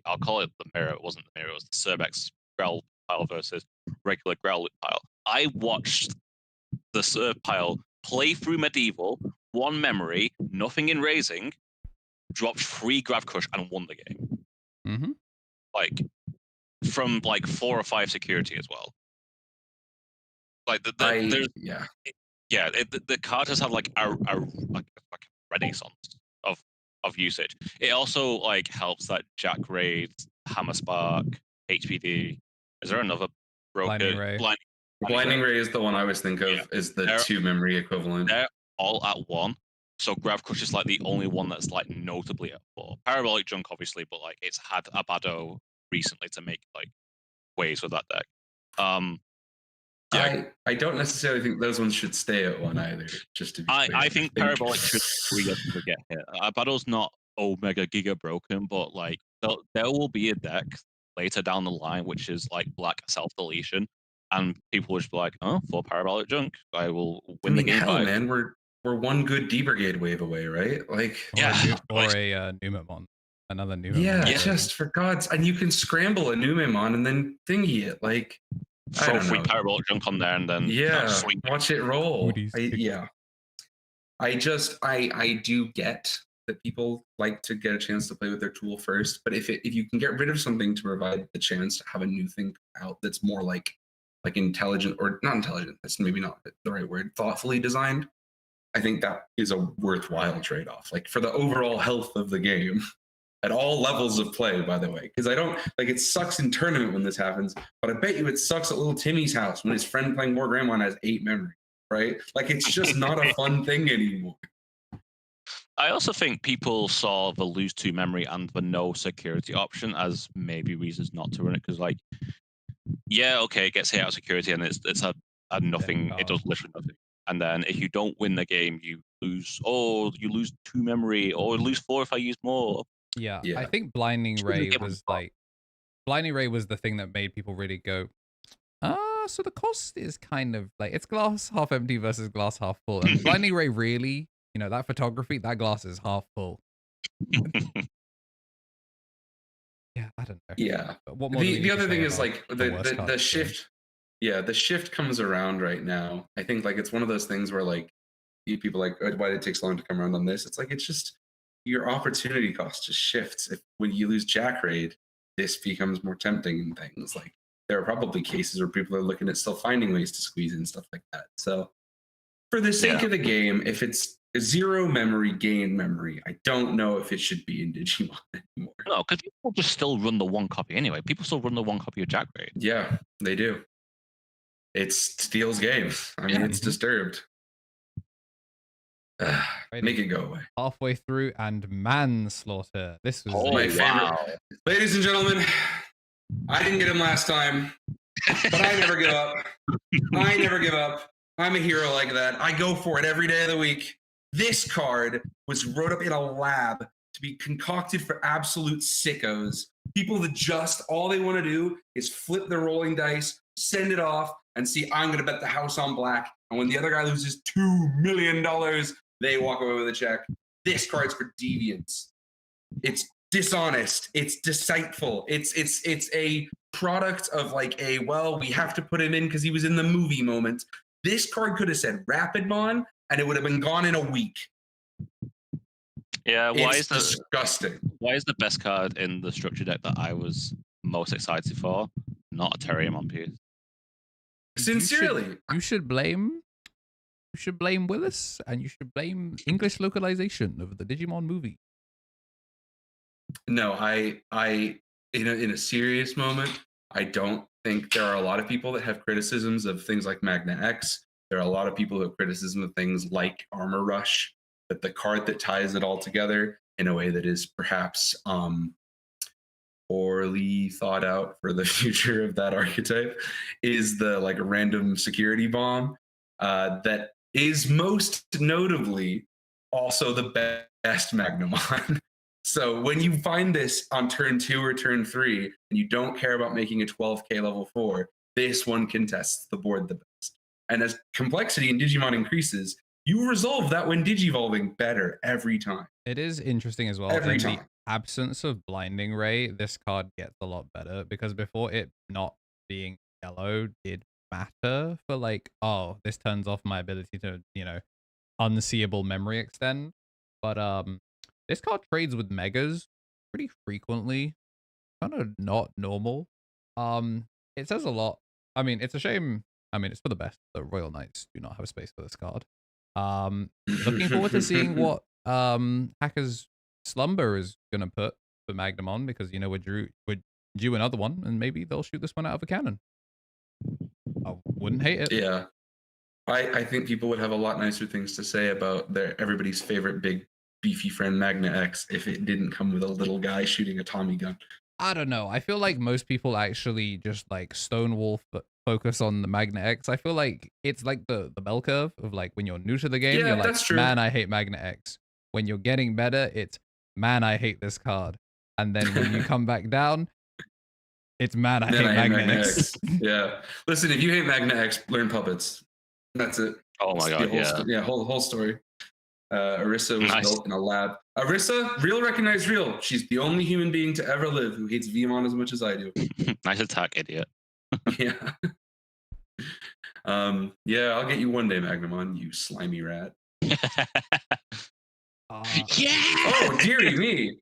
[SPEAKER 3] I'll call it the mirror. It wasn't the mirror. It was the Cerbex Growl pile versus regular Growl pile. I watched the Cerb pile play through Medieval, 1 memory, nothing in raising, dropped 3 grab crush and won the game.
[SPEAKER 1] Mm-hmm.
[SPEAKER 3] Like from like 4 or 5 security as well. Like there's the card has had like a renaissance of usage. It also like helps that Jack Raid, Hammer Spark, HPD. Is there another
[SPEAKER 1] Blinding Ray?
[SPEAKER 2] Blinding Ray is the one I always think of as the 2 memory equivalent.
[SPEAKER 3] They're all at 1. So Grab Crush is like the only one that's like notably at 4. Parabolic Junk obviously, but like it's had Abado recently to make like ways with that deck.
[SPEAKER 2] I don't necessarily think those ones should stay at 1 either. Just to be clear.
[SPEAKER 3] I think Parabolic should to get hit. Abado's not Omega Giga broken, but like there will be a deck later down the line which is like black self deletion, and people will just be like, oh, for Parabolic Junk, I will win the game.
[SPEAKER 2] Hell, man, we're 1 good D Brigade wave away, right? Like,
[SPEAKER 1] or a Numemon. Another Numemon.
[SPEAKER 2] Yeah, just for God's, and you can scramble a Numemon and then thingy it. Like,
[SPEAKER 3] throw 3 Parabolic Junk on there and then
[SPEAKER 2] watch it roll. I do get that people like to get a chance to play with their tool first, but if you can get rid of something to provide the chance to have a new thing out that's more like intelligent, or not intelligent, that's maybe not the right word, thoughtfully designed, I think that is a worthwhile trade-off, like for the overall health of the game at all levels of play, by the way. Because I don't like, it sucks in tournament when this happens, but I bet you it sucks at little Timmy's house when his friend playing War Grandma has 8 memory, right? Like, it's just not a fun thing anymore.
[SPEAKER 3] I also think people saw the lose 2 memory and the no security option as maybe reasons not to run it, because like yeah, okay, it gets hit out of security, and it's a nothing. It does literally nothing. And then if you don't win the game, you lose. Oh, you lose 2 memory, or lose 4 if I use more.
[SPEAKER 1] Yeah, I
[SPEAKER 2] Yeah.
[SPEAKER 1] think Blinding
[SPEAKER 3] Shouldn't
[SPEAKER 1] Ray
[SPEAKER 3] give 'em
[SPEAKER 1] was
[SPEAKER 3] fuck.
[SPEAKER 1] like Blinding Ray was the thing that made people really go, so the cost is kind of like it's glass half empty versus glass half full. And Blinding Ray really, that photography, that glass is half full. Yeah, I don't know.
[SPEAKER 2] Yeah.
[SPEAKER 1] But what more do we
[SPEAKER 2] The
[SPEAKER 1] need to
[SPEAKER 2] other
[SPEAKER 1] say
[SPEAKER 2] thing is
[SPEAKER 1] about
[SPEAKER 2] like
[SPEAKER 1] the worst card
[SPEAKER 2] the
[SPEAKER 1] of the game?
[SPEAKER 2] shift. Yeah, the shift comes around right now. I think like it's one of those things where like people like, "Oh, why did it take so long to come around on this?" It's like it's just your opportunity cost just shifts. If when you lose Jack Raid, this becomes more tempting and things like there are probably cases where people are looking at still finding ways to squeeze in stuff like that. So for the sake of the game, if it's 0 memory, gain memory, I don't know if it should be in Digimon anymore.
[SPEAKER 3] No, because people just still run the 1 copy anyway. People still run the 1 copy of Jack Raid.
[SPEAKER 2] Yeah, they do. It's Steel's game. I mean,
[SPEAKER 3] Yeah.
[SPEAKER 2] it's disturbed. Make it go away.
[SPEAKER 1] Halfway through and manslaughter. This was
[SPEAKER 3] Oh,
[SPEAKER 2] My favorite.
[SPEAKER 3] wow.
[SPEAKER 2] Ladies and gentlemen, I didn't get him last time, but I never give up. I never give up. I'm a hero like that. I go for it every day of the week. This card was wrote up in a lab to be concocted for absolute sickos. People that just all they want to do is flip the rolling dice, send it off, and see, I'm going to bet the house on black. And when the other guy loses $2 million, they walk away with a check. This card's for deviants. It's dishonest. It's deceitful. It's a product of like we have to put him in because he was in the movie moment. This card could have said Rapidmon, and it would have been gone in a week.
[SPEAKER 3] Yeah,
[SPEAKER 2] It's disgusting.
[SPEAKER 3] Why is the best card in the structure deck that I was most excited for not a Terriermon piece?
[SPEAKER 2] Sincerely,
[SPEAKER 1] you should blame Willis, and you should blame English localization of the Digimon movie.
[SPEAKER 2] no, I in a serious moment, I don't think there are a lot of people that have criticisms of things like Magna X. There are a lot of people who have criticism of things like Armor Rush, that the card that ties it all together in a way that is perhaps poorly thought out for the future of that archetype is the like random security bomb that is most notably also the best Magnamon. So when you find this on turn 2 or turn 3 and you don't care about making a 12k level 4, this one contests the board the best. And as complexity in Digimon increases, you resolve that when digivolving better every time.
[SPEAKER 1] It is interesting as well.
[SPEAKER 2] Every
[SPEAKER 1] in
[SPEAKER 2] time.
[SPEAKER 1] the absence of Blinding Ray, this card gets a lot better because before it not being yellow did matter for like, oh, this turns off my ability to, unseeable memory extend. But this card trades with megas pretty frequently. Kind of not normal. It says a lot. I mean, it's a shame. I mean, it's for the best. The Royal Knights do not have space for this card. Looking forward to seeing what Hacker's Slumber is gonna put for Magnamon, because we're due another one, and maybe they'll shoot this one out of a cannon. I wouldn't hate it.
[SPEAKER 2] Yeah. I think people would have a lot nicer things to say about everybody's favorite big beefy friend Magna X if it didn't come with a little guy shooting a Tommy gun.
[SPEAKER 1] I don't know. I feel like most people actually just like stonewall focus on the Magna X. I feel like it's like the bell curve of like when you're new to the game,
[SPEAKER 2] Yeah,
[SPEAKER 1] you're like,
[SPEAKER 2] that's true.
[SPEAKER 1] man, I hate Magna X. When you're getting better, it's man, I hate this card. And then when you come back down, it's man, I hate Magna X.
[SPEAKER 2] Yeah. Listen, if you hate Magna X, learn puppets. That's it.
[SPEAKER 3] Oh my god, yeah.
[SPEAKER 2] Whole story. Arissa was built in a lab. Arissa, real recognized real. She's the only human being to ever live who hates Vmon as much as I do.
[SPEAKER 3] Nice attack, idiot.
[SPEAKER 2] Yeah. Yeah, I'll get you one day, Magnamon, you slimy rat.
[SPEAKER 3] Yeah!
[SPEAKER 2] Oh, dearie me.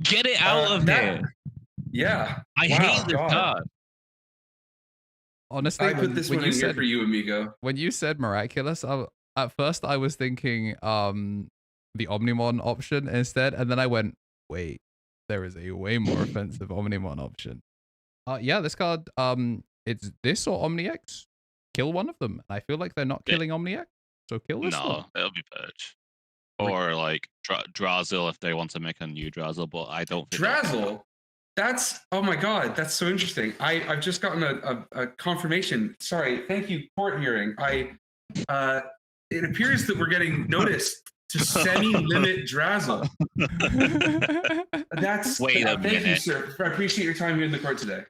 [SPEAKER 3] Get it out of there.
[SPEAKER 2] Yeah.
[SPEAKER 3] I hate this card.
[SPEAKER 1] Honestly,
[SPEAKER 2] I put this one in here for you, amigo.
[SPEAKER 1] When you said miraculous, at first I was thinking the Omnimon option instead, and then I went, wait, there is a way more offensive Omnimon option. Yeah, this card, it's this or Omni X. Kill one of them. I feel like they're not killing Omni X, so kill this one.
[SPEAKER 3] No, it'll be Purge. Or like Drazel if they want to make a new Drazel, but I don't think
[SPEAKER 2] Drazel? That's oh my god, that's so interesting. I've just gotten a confirmation. Sorry, thank you, court hearing. It appears that we're getting notice to semi-limit Drazzle. That's
[SPEAKER 3] Wait a
[SPEAKER 2] thank you,
[SPEAKER 3] minute.
[SPEAKER 2] sir. I appreciate your time here in the court today.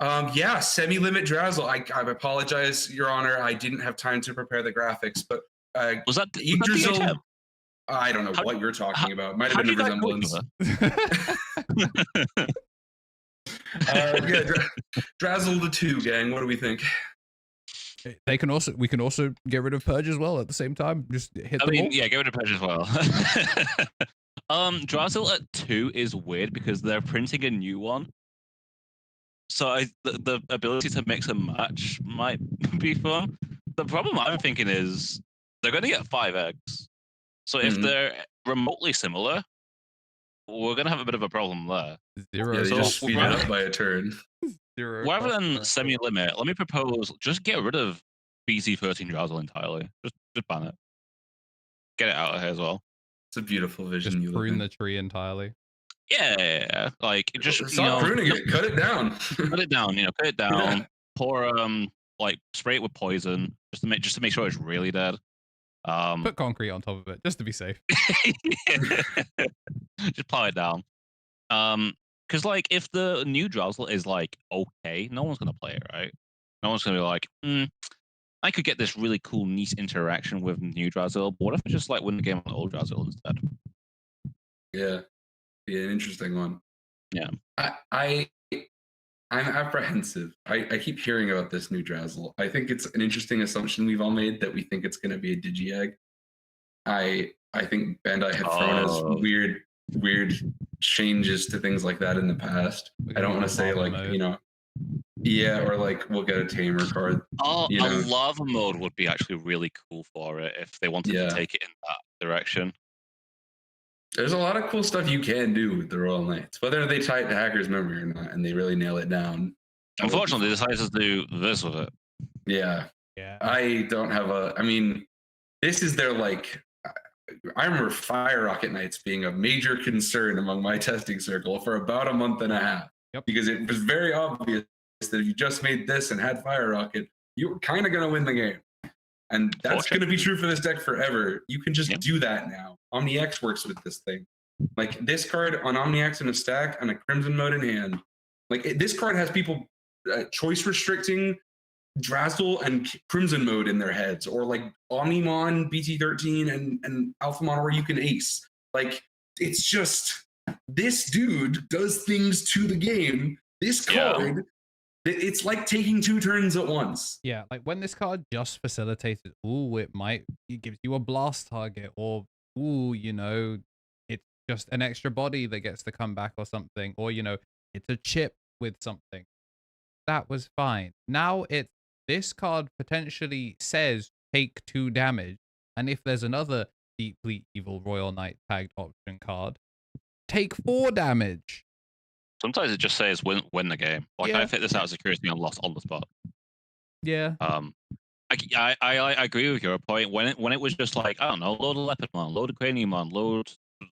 [SPEAKER 2] Yeah, semi-limit Drazzle. I apologize, Your Honor. I didn't have time to prepare the graphics, but
[SPEAKER 3] Was that
[SPEAKER 2] Yggdrasil.
[SPEAKER 3] DHM?
[SPEAKER 2] I don't know what you're talking about. Might have been a resemblance. Yeah, Drazzle the 2, gang. What do we think?
[SPEAKER 1] We can also get rid of Purge as well at the same time. Just hit them all.
[SPEAKER 3] Yeah, get rid of Purge as well. Drazzle at 2 is weird because they're printing a new one. So the ability to mix and match might be fun. The problem I'm thinking is they're going to get 5 eggs. So if they're remotely similar, we're going to have a bit of a problem there.
[SPEAKER 1] Zero.
[SPEAKER 2] Yeah, they just speed it up by a turn.
[SPEAKER 1] Zero.
[SPEAKER 3] Rather than semi-limit, let me propose just get rid of BC13 Drazzle entirely. Just ban it. Get it out of here as well.
[SPEAKER 2] It's a beautiful vision.
[SPEAKER 1] Just
[SPEAKER 2] you
[SPEAKER 1] prune
[SPEAKER 2] live
[SPEAKER 1] the tree entirely.
[SPEAKER 3] Yeah, like just
[SPEAKER 2] stop pruning it. Cut it down.
[SPEAKER 3] Cut it down. Cut it down.
[SPEAKER 2] Yeah.
[SPEAKER 3] Pour like spray it with poison just to make sure it's really dead.
[SPEAKER 1] Put concrete on top of it just to be safe.
[SPEAKER 3] Just plow it down. Because like if the new Drazzle is like okay, no one's gonna play it, right? No one's gonna be like, I could get this really cool, neat interaction with new Drazzle. But what if I just like win the game on old Drazzle instead?
[SPEAKER 2] Yeah, be an interesting one.
[SPEAKER 3] Yeah,
[SPEAKER 2] I'm apprehensive. I keep hearing about this new Drazzle. I think it's an interesting assumption we've all made that we think it's going to be a Digi-Egg. I think Bandai have thrown us weird changes to things like that in the past. I don't want to say like mode. Yeah, or like we'll get a tamer card.
[SPEAKER 3] A lava mode would be actually really cool for it if they wanted to take it in that direction.
[SPEAKER 2] There's a lot of cool stuff you can do with the Royal Knights, whether they tie it to Hacker's Memory or not, and they really nail it down.
[SPEAKER 3] Unfortunately, they decided to do this with it.
[SPEAKER 2] Yeah. I don't have this is their like. I remember Fire Rocket Knights being a major concern among my testing circle for about a month and a half.
[SPEAKER 1] Yep.
[SPEAKER 2] Because it was very obvious that if you just made this and had Fire Rocket, you were kind of going to win the game. And that's going to be true for this deck forever. You can just do that now. Omni X works with this thing. Like this card on Omni X in a stack and a Crimson mode in hand. Like this card has people choice restricting Drazzle and Crimson mode in their heads, or like Omnimon, BT13, and Alphamon where you can ace. Like it's just this dude does things to the game. This card. It's like taking 2 turns at once.
[SPEAKER 1] Yeah, like when this card just facilitated, it gives you a blast target, or it's just an extra body that gets to come back or something, or it's a chip with something. That was fine. Now this card potentially says take 2 damage, and if there's another deeply evil Royal Knight tagged option card, take 4 damage.
[SPEAKER 3] Sometimes it just says win the game. Like I fit this out as a curiosity and lost on the spot.
[SPEAKER 1] Yeah.
[SPEAKER 3] I agree with your point. When it was just like, I don't know, load a Leopardmon, load a Craniumon, load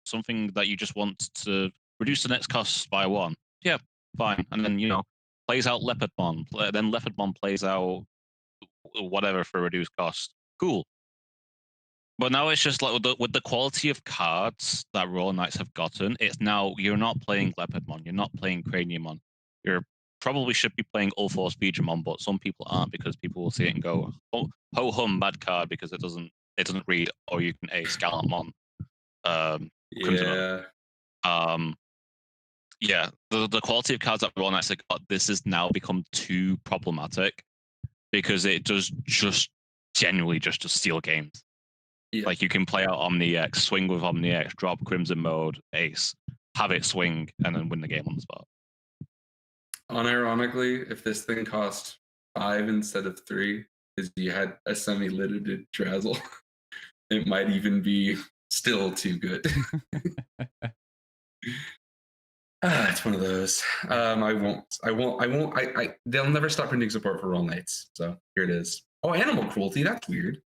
[SPEAKER 3] something that you just want to reduce the next costs by 1. Yeah, fine. And then plays out Leopardmon. Then Leopardmon plays out whatever for reduced cost. Cool. But now it's just like with the quality of cards that Royal Knights have gotten, it's now you're not playing Leopardmon, you're not playing Craniumon. You probably should be playing Ulforce Beedramon, but some people aren't because people will see it and go, "Oh, ho hum, bad card," because it doesn't read, or you can ace Gallantmon. The quality of cards that Royal Knights have got, this has now become too problematic because it does just genuinely just steal games. Yeah. Like you can play out Omni X, swing with Omni X, drop Crimson mode, ace, have it swing, and then win the game on the spot.
[SPEAKER 2] Unironically, if this thing cost 5 instead of 3, because you had a semi-limited Drazzle, it might even be still too good. It's one of those. They'll never stop printing support for Royal Knights. So here it is. Oh, animal cruelty. That's weird.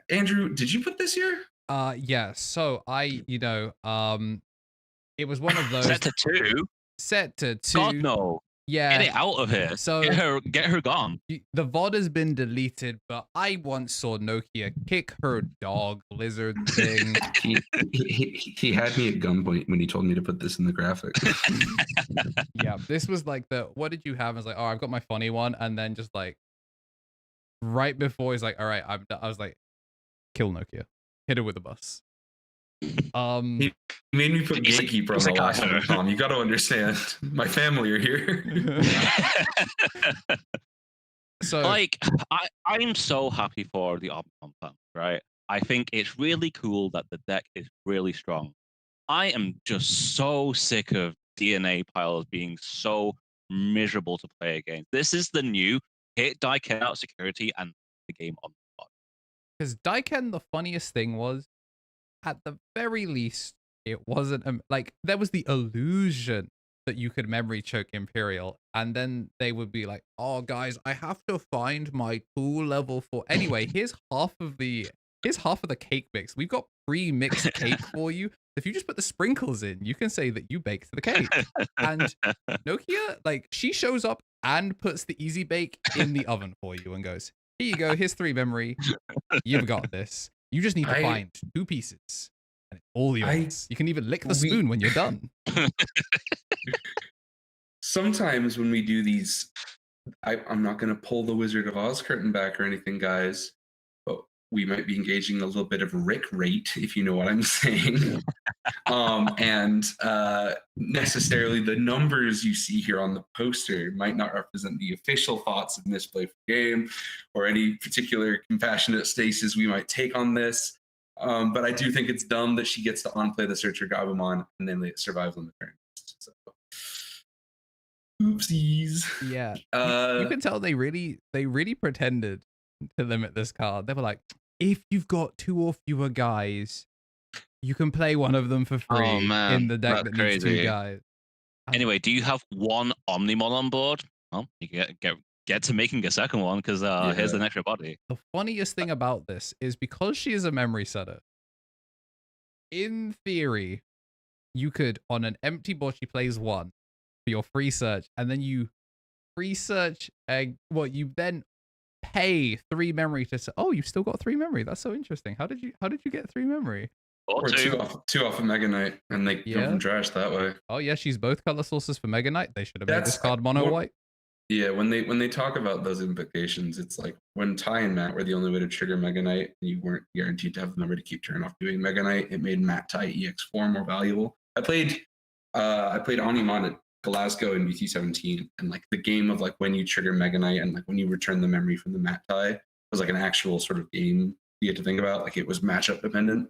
[SPEAKER 2] Andrew, did you put this here?
[SPEAKER 1] Yeah. So it was one of those.
[SPEAKER 3] Set to 2.
[SPEAKER 1] set to 2.
[SPEAKER 3] God no.
[SPEAKER 1] Yeah.
[SPEAKER 3] Get it out of here.
[SPEAKER 1] So
[SPEAKER 3] Get her gone.
[SPEAKER 1] the VOD has been deleted, but I once saw Nokia kick her dog lizard thing.
[SPEAKER 2] He had me at gunpoint when he told me to put this in the graphic.
[SPEAKER 1] Yeah, this was like what did you have? I was like, oh, I've got my funny one, and then just like right before he's like, all right, I was like, kill Nokia, hit her with a bus.
[SPEAKER 2] He made me put Gatekeeper on the last one, Tom. You got to understand, my family are here.
[SPEAKER 1] So,
[SPEAKER 3] like, I'm so happy for the Omnicom fans, right? I think it's really cool that the deck is really strong. I am just so sick of DNA piles being so miserable to play against. This is the new hit Daiken out security and the game on the spot.
[SPEAKER 1] Because Daiken, the funniest thing was, at the very least, it wasn't like there was the illusion that you could memory choke Imperial, and then they would be like, "Oh, guys, I have to find my tool level 4." Anyway, here's half of the cake mix. We've got pre-mixed cake for you. If you just put the sprinkles in, you can say that you baked the cake. And Nokia, like, she shows up and puts the easy bake in the oven for you and goes, "Here you go. Here's 3 memory. You've got this. You just need to find 2 pieces, and it's all yours. You can even lick the spoon when you're done."
[SPEAKER 2] Sometimes when we do these, I'm not going to pull the Wizard of Oz curtain back or anything, guys, but we might be engaging a little bit of Rick rate, if you know what I'm saying. And necessarily the numbers you see here on the poster might not represent the official thoughts of Misplay for Game or any particular compassionate stasis we might take on this. But I do think it's dumb that she gets to on-play the Searcher Gabumon and then it survives on the turn. So, oopsies.
[SPEAKER 1] Yeah, you can tell they really pretended to limit this card. They were like, if you've got 2 or fewer guys, you can play one of them for free in the deck that needs 2 guys.
[SPEAKER 3] Anyway, do you have 1 Omnimon on board? Well, you can get to making a second one, because here's an extra body.
[SPEAKER 1] The funniest thing about this is because she is a memory setter, in theory, you could, on an empty board, she plays 1 for your free search, and then you free search, you then pay 3 memory to say, oh, you've still got 3 memory. That's so interesting. How did you get 3 memory?
[SPEAKER 2] Or 2 off of Mega Knight, and they come from trash that way.
[SPEAKER 1] Oh yeah, she's both color sources for Mega Knight. They should have made this card mono white.
[SPEAKER 2] Yeah, when they talk about those implications, it's like when Ty and Matt were the only way to trigger Mega Knight, and you weren't guaranteed to have the number to keep turn off doing Mega Knight. It made Matt Ty EX4 more valuable. I played Omnimon at Glasgow in BT17, and like the game of like when you trigger Mega Knight and like when you return the memory from the Matt Ty was like an actual sort of game you had to think about. Like it was matchup dependent.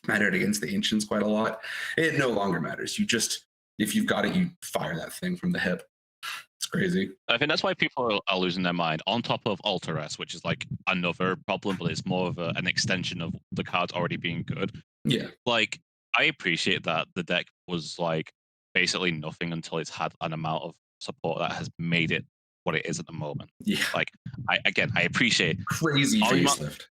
[SPEAKER 2] Mattered against the Ancients quite a lot. It no longer matters. You just, if you've got it, you fire that thing from the hip. It's crazy.
[SPEAKER 3] I think that's why people are losing their mind. On top of Alter S, which is like another problem, but it's more of an extension of the cards already being good.
[SPEAKER 2] Yeah.
[SPEAKER 3] Like, I appreciate that the deck was like basically nothing until it's had an amount of support that has made it what it is at the moment.
[SPEAKER 2] Yeah.
[SPEAKER 3] Like, I appreciate
[SPEAKER 2] crazy facelift.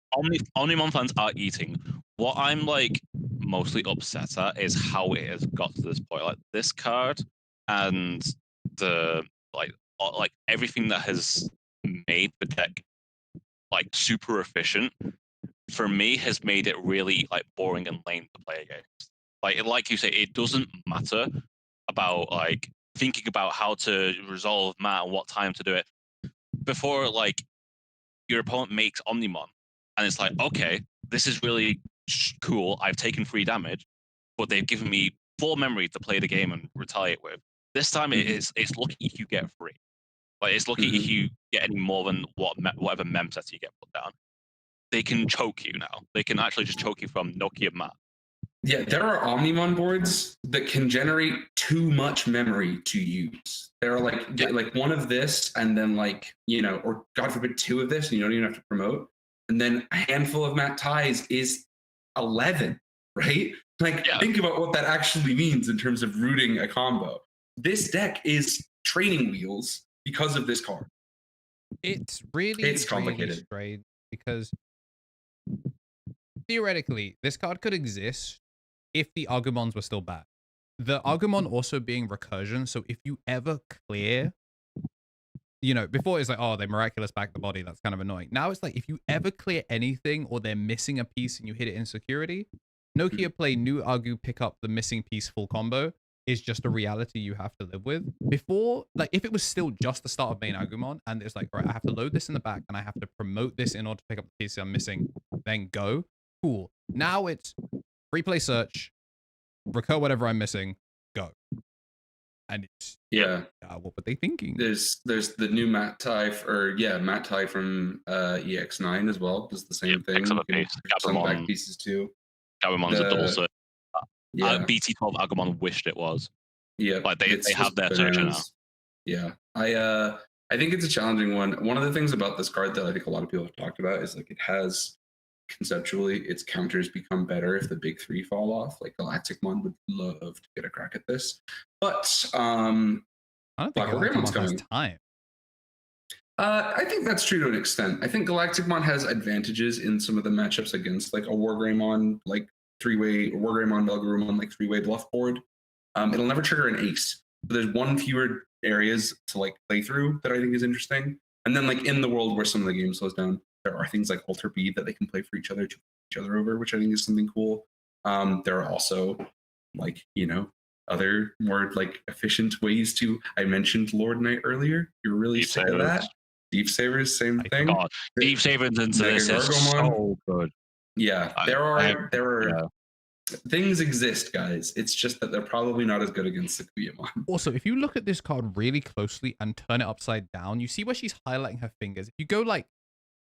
[SPEAKER 3] Omnimon fans are eating. What I'm like mostly upset at is how it has got to this point. Like this card and the like everything that has made the deck like super efficient for me has made it really like boring and lame to play against. Like you say, it doesn't matter about like thinking about how to resolve Matt and what time to do it before like your opponent makes Omnimon, and it's like, okay, this is really cool. I've taken 3 damage, but they've given me 4 memory to play the game and retaliate with. This time it's lucky if you get 3. Like it's lucky if you get any more than whatever mem set you get put down. They can choke you now. They can actually just choke you from Nokia Matt.
[SPEAKER 2] Yeah, there are Omnimon boards that can generate too much memory to use. There are like one of this, and then like, you know, or God forbid 2 of this, and you don't even have to promote. And then a handful of Matt Ties is 11, right? Like, think about what that actually means in terms of rooting a combo. This deck is training wheels because of this card.
[SPEAKER 1] It's complicated, right? Because theoretically, this card could exist if the Agumons were still bad. the Agumon also being recursion. So if you ever clear, you know, before it's like, oh, they miraculous back the body. That's kind of annoying. Now it's like, if you ever clear anything or they're missing a piece and you hit it in security, Nokia play new Agu pick up the missing piece full combo is just a reality you have to live with. Before, like, if it was still just the start of main Agumon and it's like, all right, I have to load this in the back and I have to promote this in order to pick up the piece I'm missing, then go. Cool. Now it's replay search, recur whatever I'm missing, go. And it's what were they thinking?
[SPEAKER 2] There's the new Matt Tai Matt Tai from EX9 as well. Does the same thing. Some back pieces too.
[SPEAKER 3] Gabumon's a double search. BT12 Agumon wished it was.
[SPEAKER 2] Yeah,
[SPEAKER 3] like they have their searcher now.
[SPEAKER 2] Yeah, I think it's a challenging one. One of the things about this card that I think a lot of people have talked about is like it has conceptually its counters become better if the big three fall off. Like Galacticmon would love to get a crack at this, but I
[SPEAKER 1] don't think Galacticmon has time.
[SPEAKER 2] I think that's true to an extent. I think Galacticmon has advantages in some of the matchups against like a Wargreymon like three-way, or Wargreymon Velgarumon like three-way bluff board. It'll never trigger an ace. So there's one fewer areas to like play through that I think is interesting. And then like in the world where some of the game slows down, there are things like Alter B that they can play for each other to each other over, which I think is something cool. There are also like, you know, other more like efficient ways to. I mentioned Lord Knight earlier. You're really sick of that. Deep Sabers, same thing.
[SPEAKER 3] God. Deep Sabers into this is so good.
[SPEAKER 2] Yeah, there are things exist, guys. It's just that they're probably not as good against Sakuyamon.
[SPEAKER 1] Also, if you look at this card really closely and turn it upside down, you see where she's highlighting her fingers. If you go like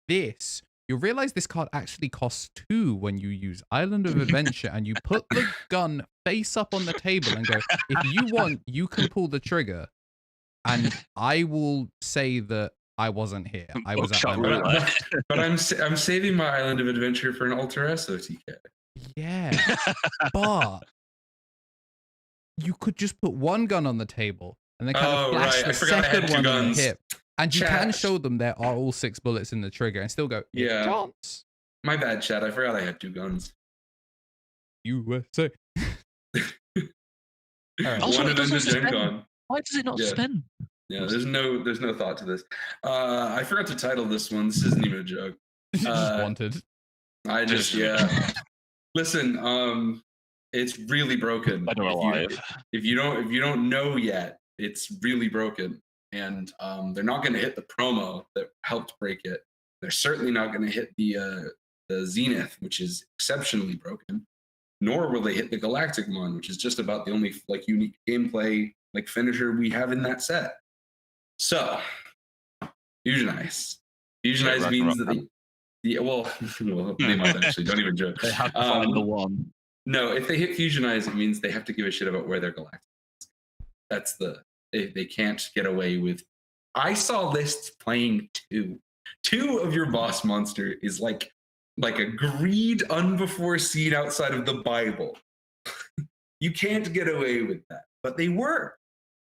[SPEAKER 1] this, you'll realize this card actually costs 2 when you use Island of Adventure and you put the gun face up on the table and go, if you want, you can pull the trigger. And I will say that I wasn't here. I was at my
[SPEAKER 2] but I'm saving my Island of Adventure for an Alter S OTK.
[SPEAKER 1] Yeah, but you could just put one gun on the table and then kind of flash the second one on the hip. And you can show them there are all 6 bullets in the trigger and still go,
[SPEAKER 2] yeah.
[SPEAKER 1] Chance.
[SPEAKER 2] My bad, chat. I forgot I had 2 guns.
[SPEAKER 1] USA.
[SPEAKER 3] Right. Also,
[SPEAKER 2] one of them is Gen Con.
[SPEAKER 3] Why does it not spin?
[SPEAKER 2] Yeah, there's no thought to this. I forgot to title this one. This isn't even a joke.
[SPEAKER 1] Just wanted.
[SPEAKER 2] I just Listen, it's really broken. If you don't know yet, it's really broken, and they're not going to hit the promo that helped break it. They're certainly not going to hit the Zenith, which is exceptionally broken. Nor will they hit the Galacticmon, which is just about the only like unique gameplay like finisher we have in that set. So, Fusionize. Fusionize means that they might actually. Don't even joke.
[SPEAKER 3] They have to find the one.
[SPEAKER 2] No, if they hit Fusionize, it means they have to give a shit about where their Galactic is. That's they can't get away with. I saw lists playing 2. 2 of your boss monster is like a greed unbefore-seen outside of the Bible. You can't get away with that, but they were.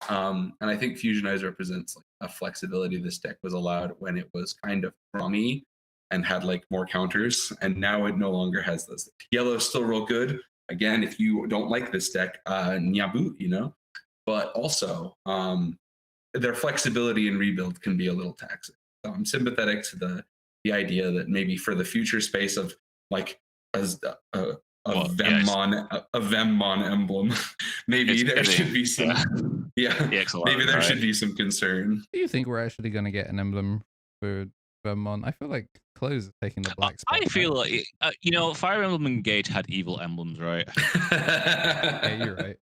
[SPEAKER 2] And I think Fusionize represents like a flexibility this deck was allowed when it was kind of crummy and had like more counters, and now it no longer has those. Yellow is still real good. Again, if you don't like this deck, Nyabu, you know, but also their flexibility in rebuild can be a little taxing. So I'm sympathetic to the idea that maybe for the future space of like as a Vemmon emblem, maybe there should be some maybe there should be some concern.
[SPEAKER 1] Do you think we're actually going to get an emblem for Vemmon? I feel like Close is taking the black spot.
[SPEAKER 3] I feel like Fire Emblem Engage had evil emblems, right?
[SPEAKER 1] Yeah, you're right.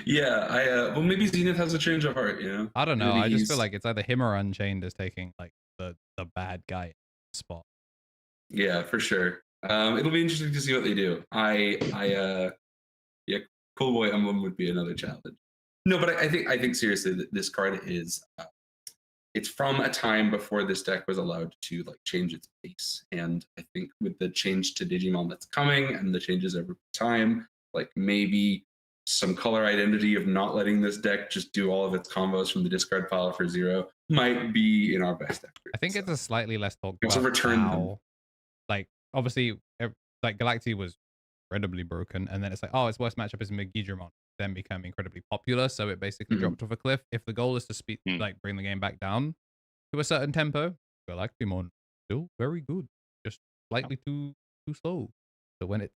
[SPEAKER 2] Yeah, well, maybe Zenith has a change of heart, you know?
[SPEAKER 1] I don't know. Maybe I just feel like it's either him or Unchained is taking like the bad guy spot.
[SPEAKER 2] Yeah, for sure. It'll be interesting to see what they do. Cool Boy Emblem would be another challenge. No, but I think seriously that this card is it's from a time before this deck was allowed to like change its base, and I think with the change to Digimon that's coming and the changes over time, like maybe some color identity of not letting this deck just do all of its combos from the discard pile for 0 might be in our best effort.
[SPEAKER 1] I think it's a slightly less talked
[SPEAKER 2] about.
[SPEAKER 1] Now. Like obviously, like Galacti was incredibly broken, and then it's like, oh, its worst matchup is Digimon, then become incredibly popular, so it basically dropped off a cliff. If the goal is to like bring the game back down to a certain tempo, Galactimon still very good, just slightly too slow. So when it's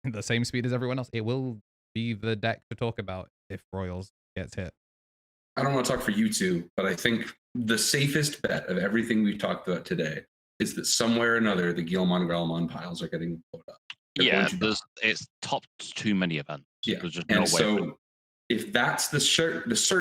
[SPEAKER 1] the same speed as everyone else, it will be the deck to talk about if Royals gets hit.
[SPEAKER 2] I don't want to talk for you two, but I think the safest bet of everything we've talked about today is that somewhere or another the Growlmon piles are getting blown up.
[SPEAKER 3] It's topped too many events.
[SPEAKER 2] Yeah,
[SPEAKER 3] There's just
[SPEAKER 2] and
[SPEAKER 3] no way.
[SPEAKER 2] So if that's the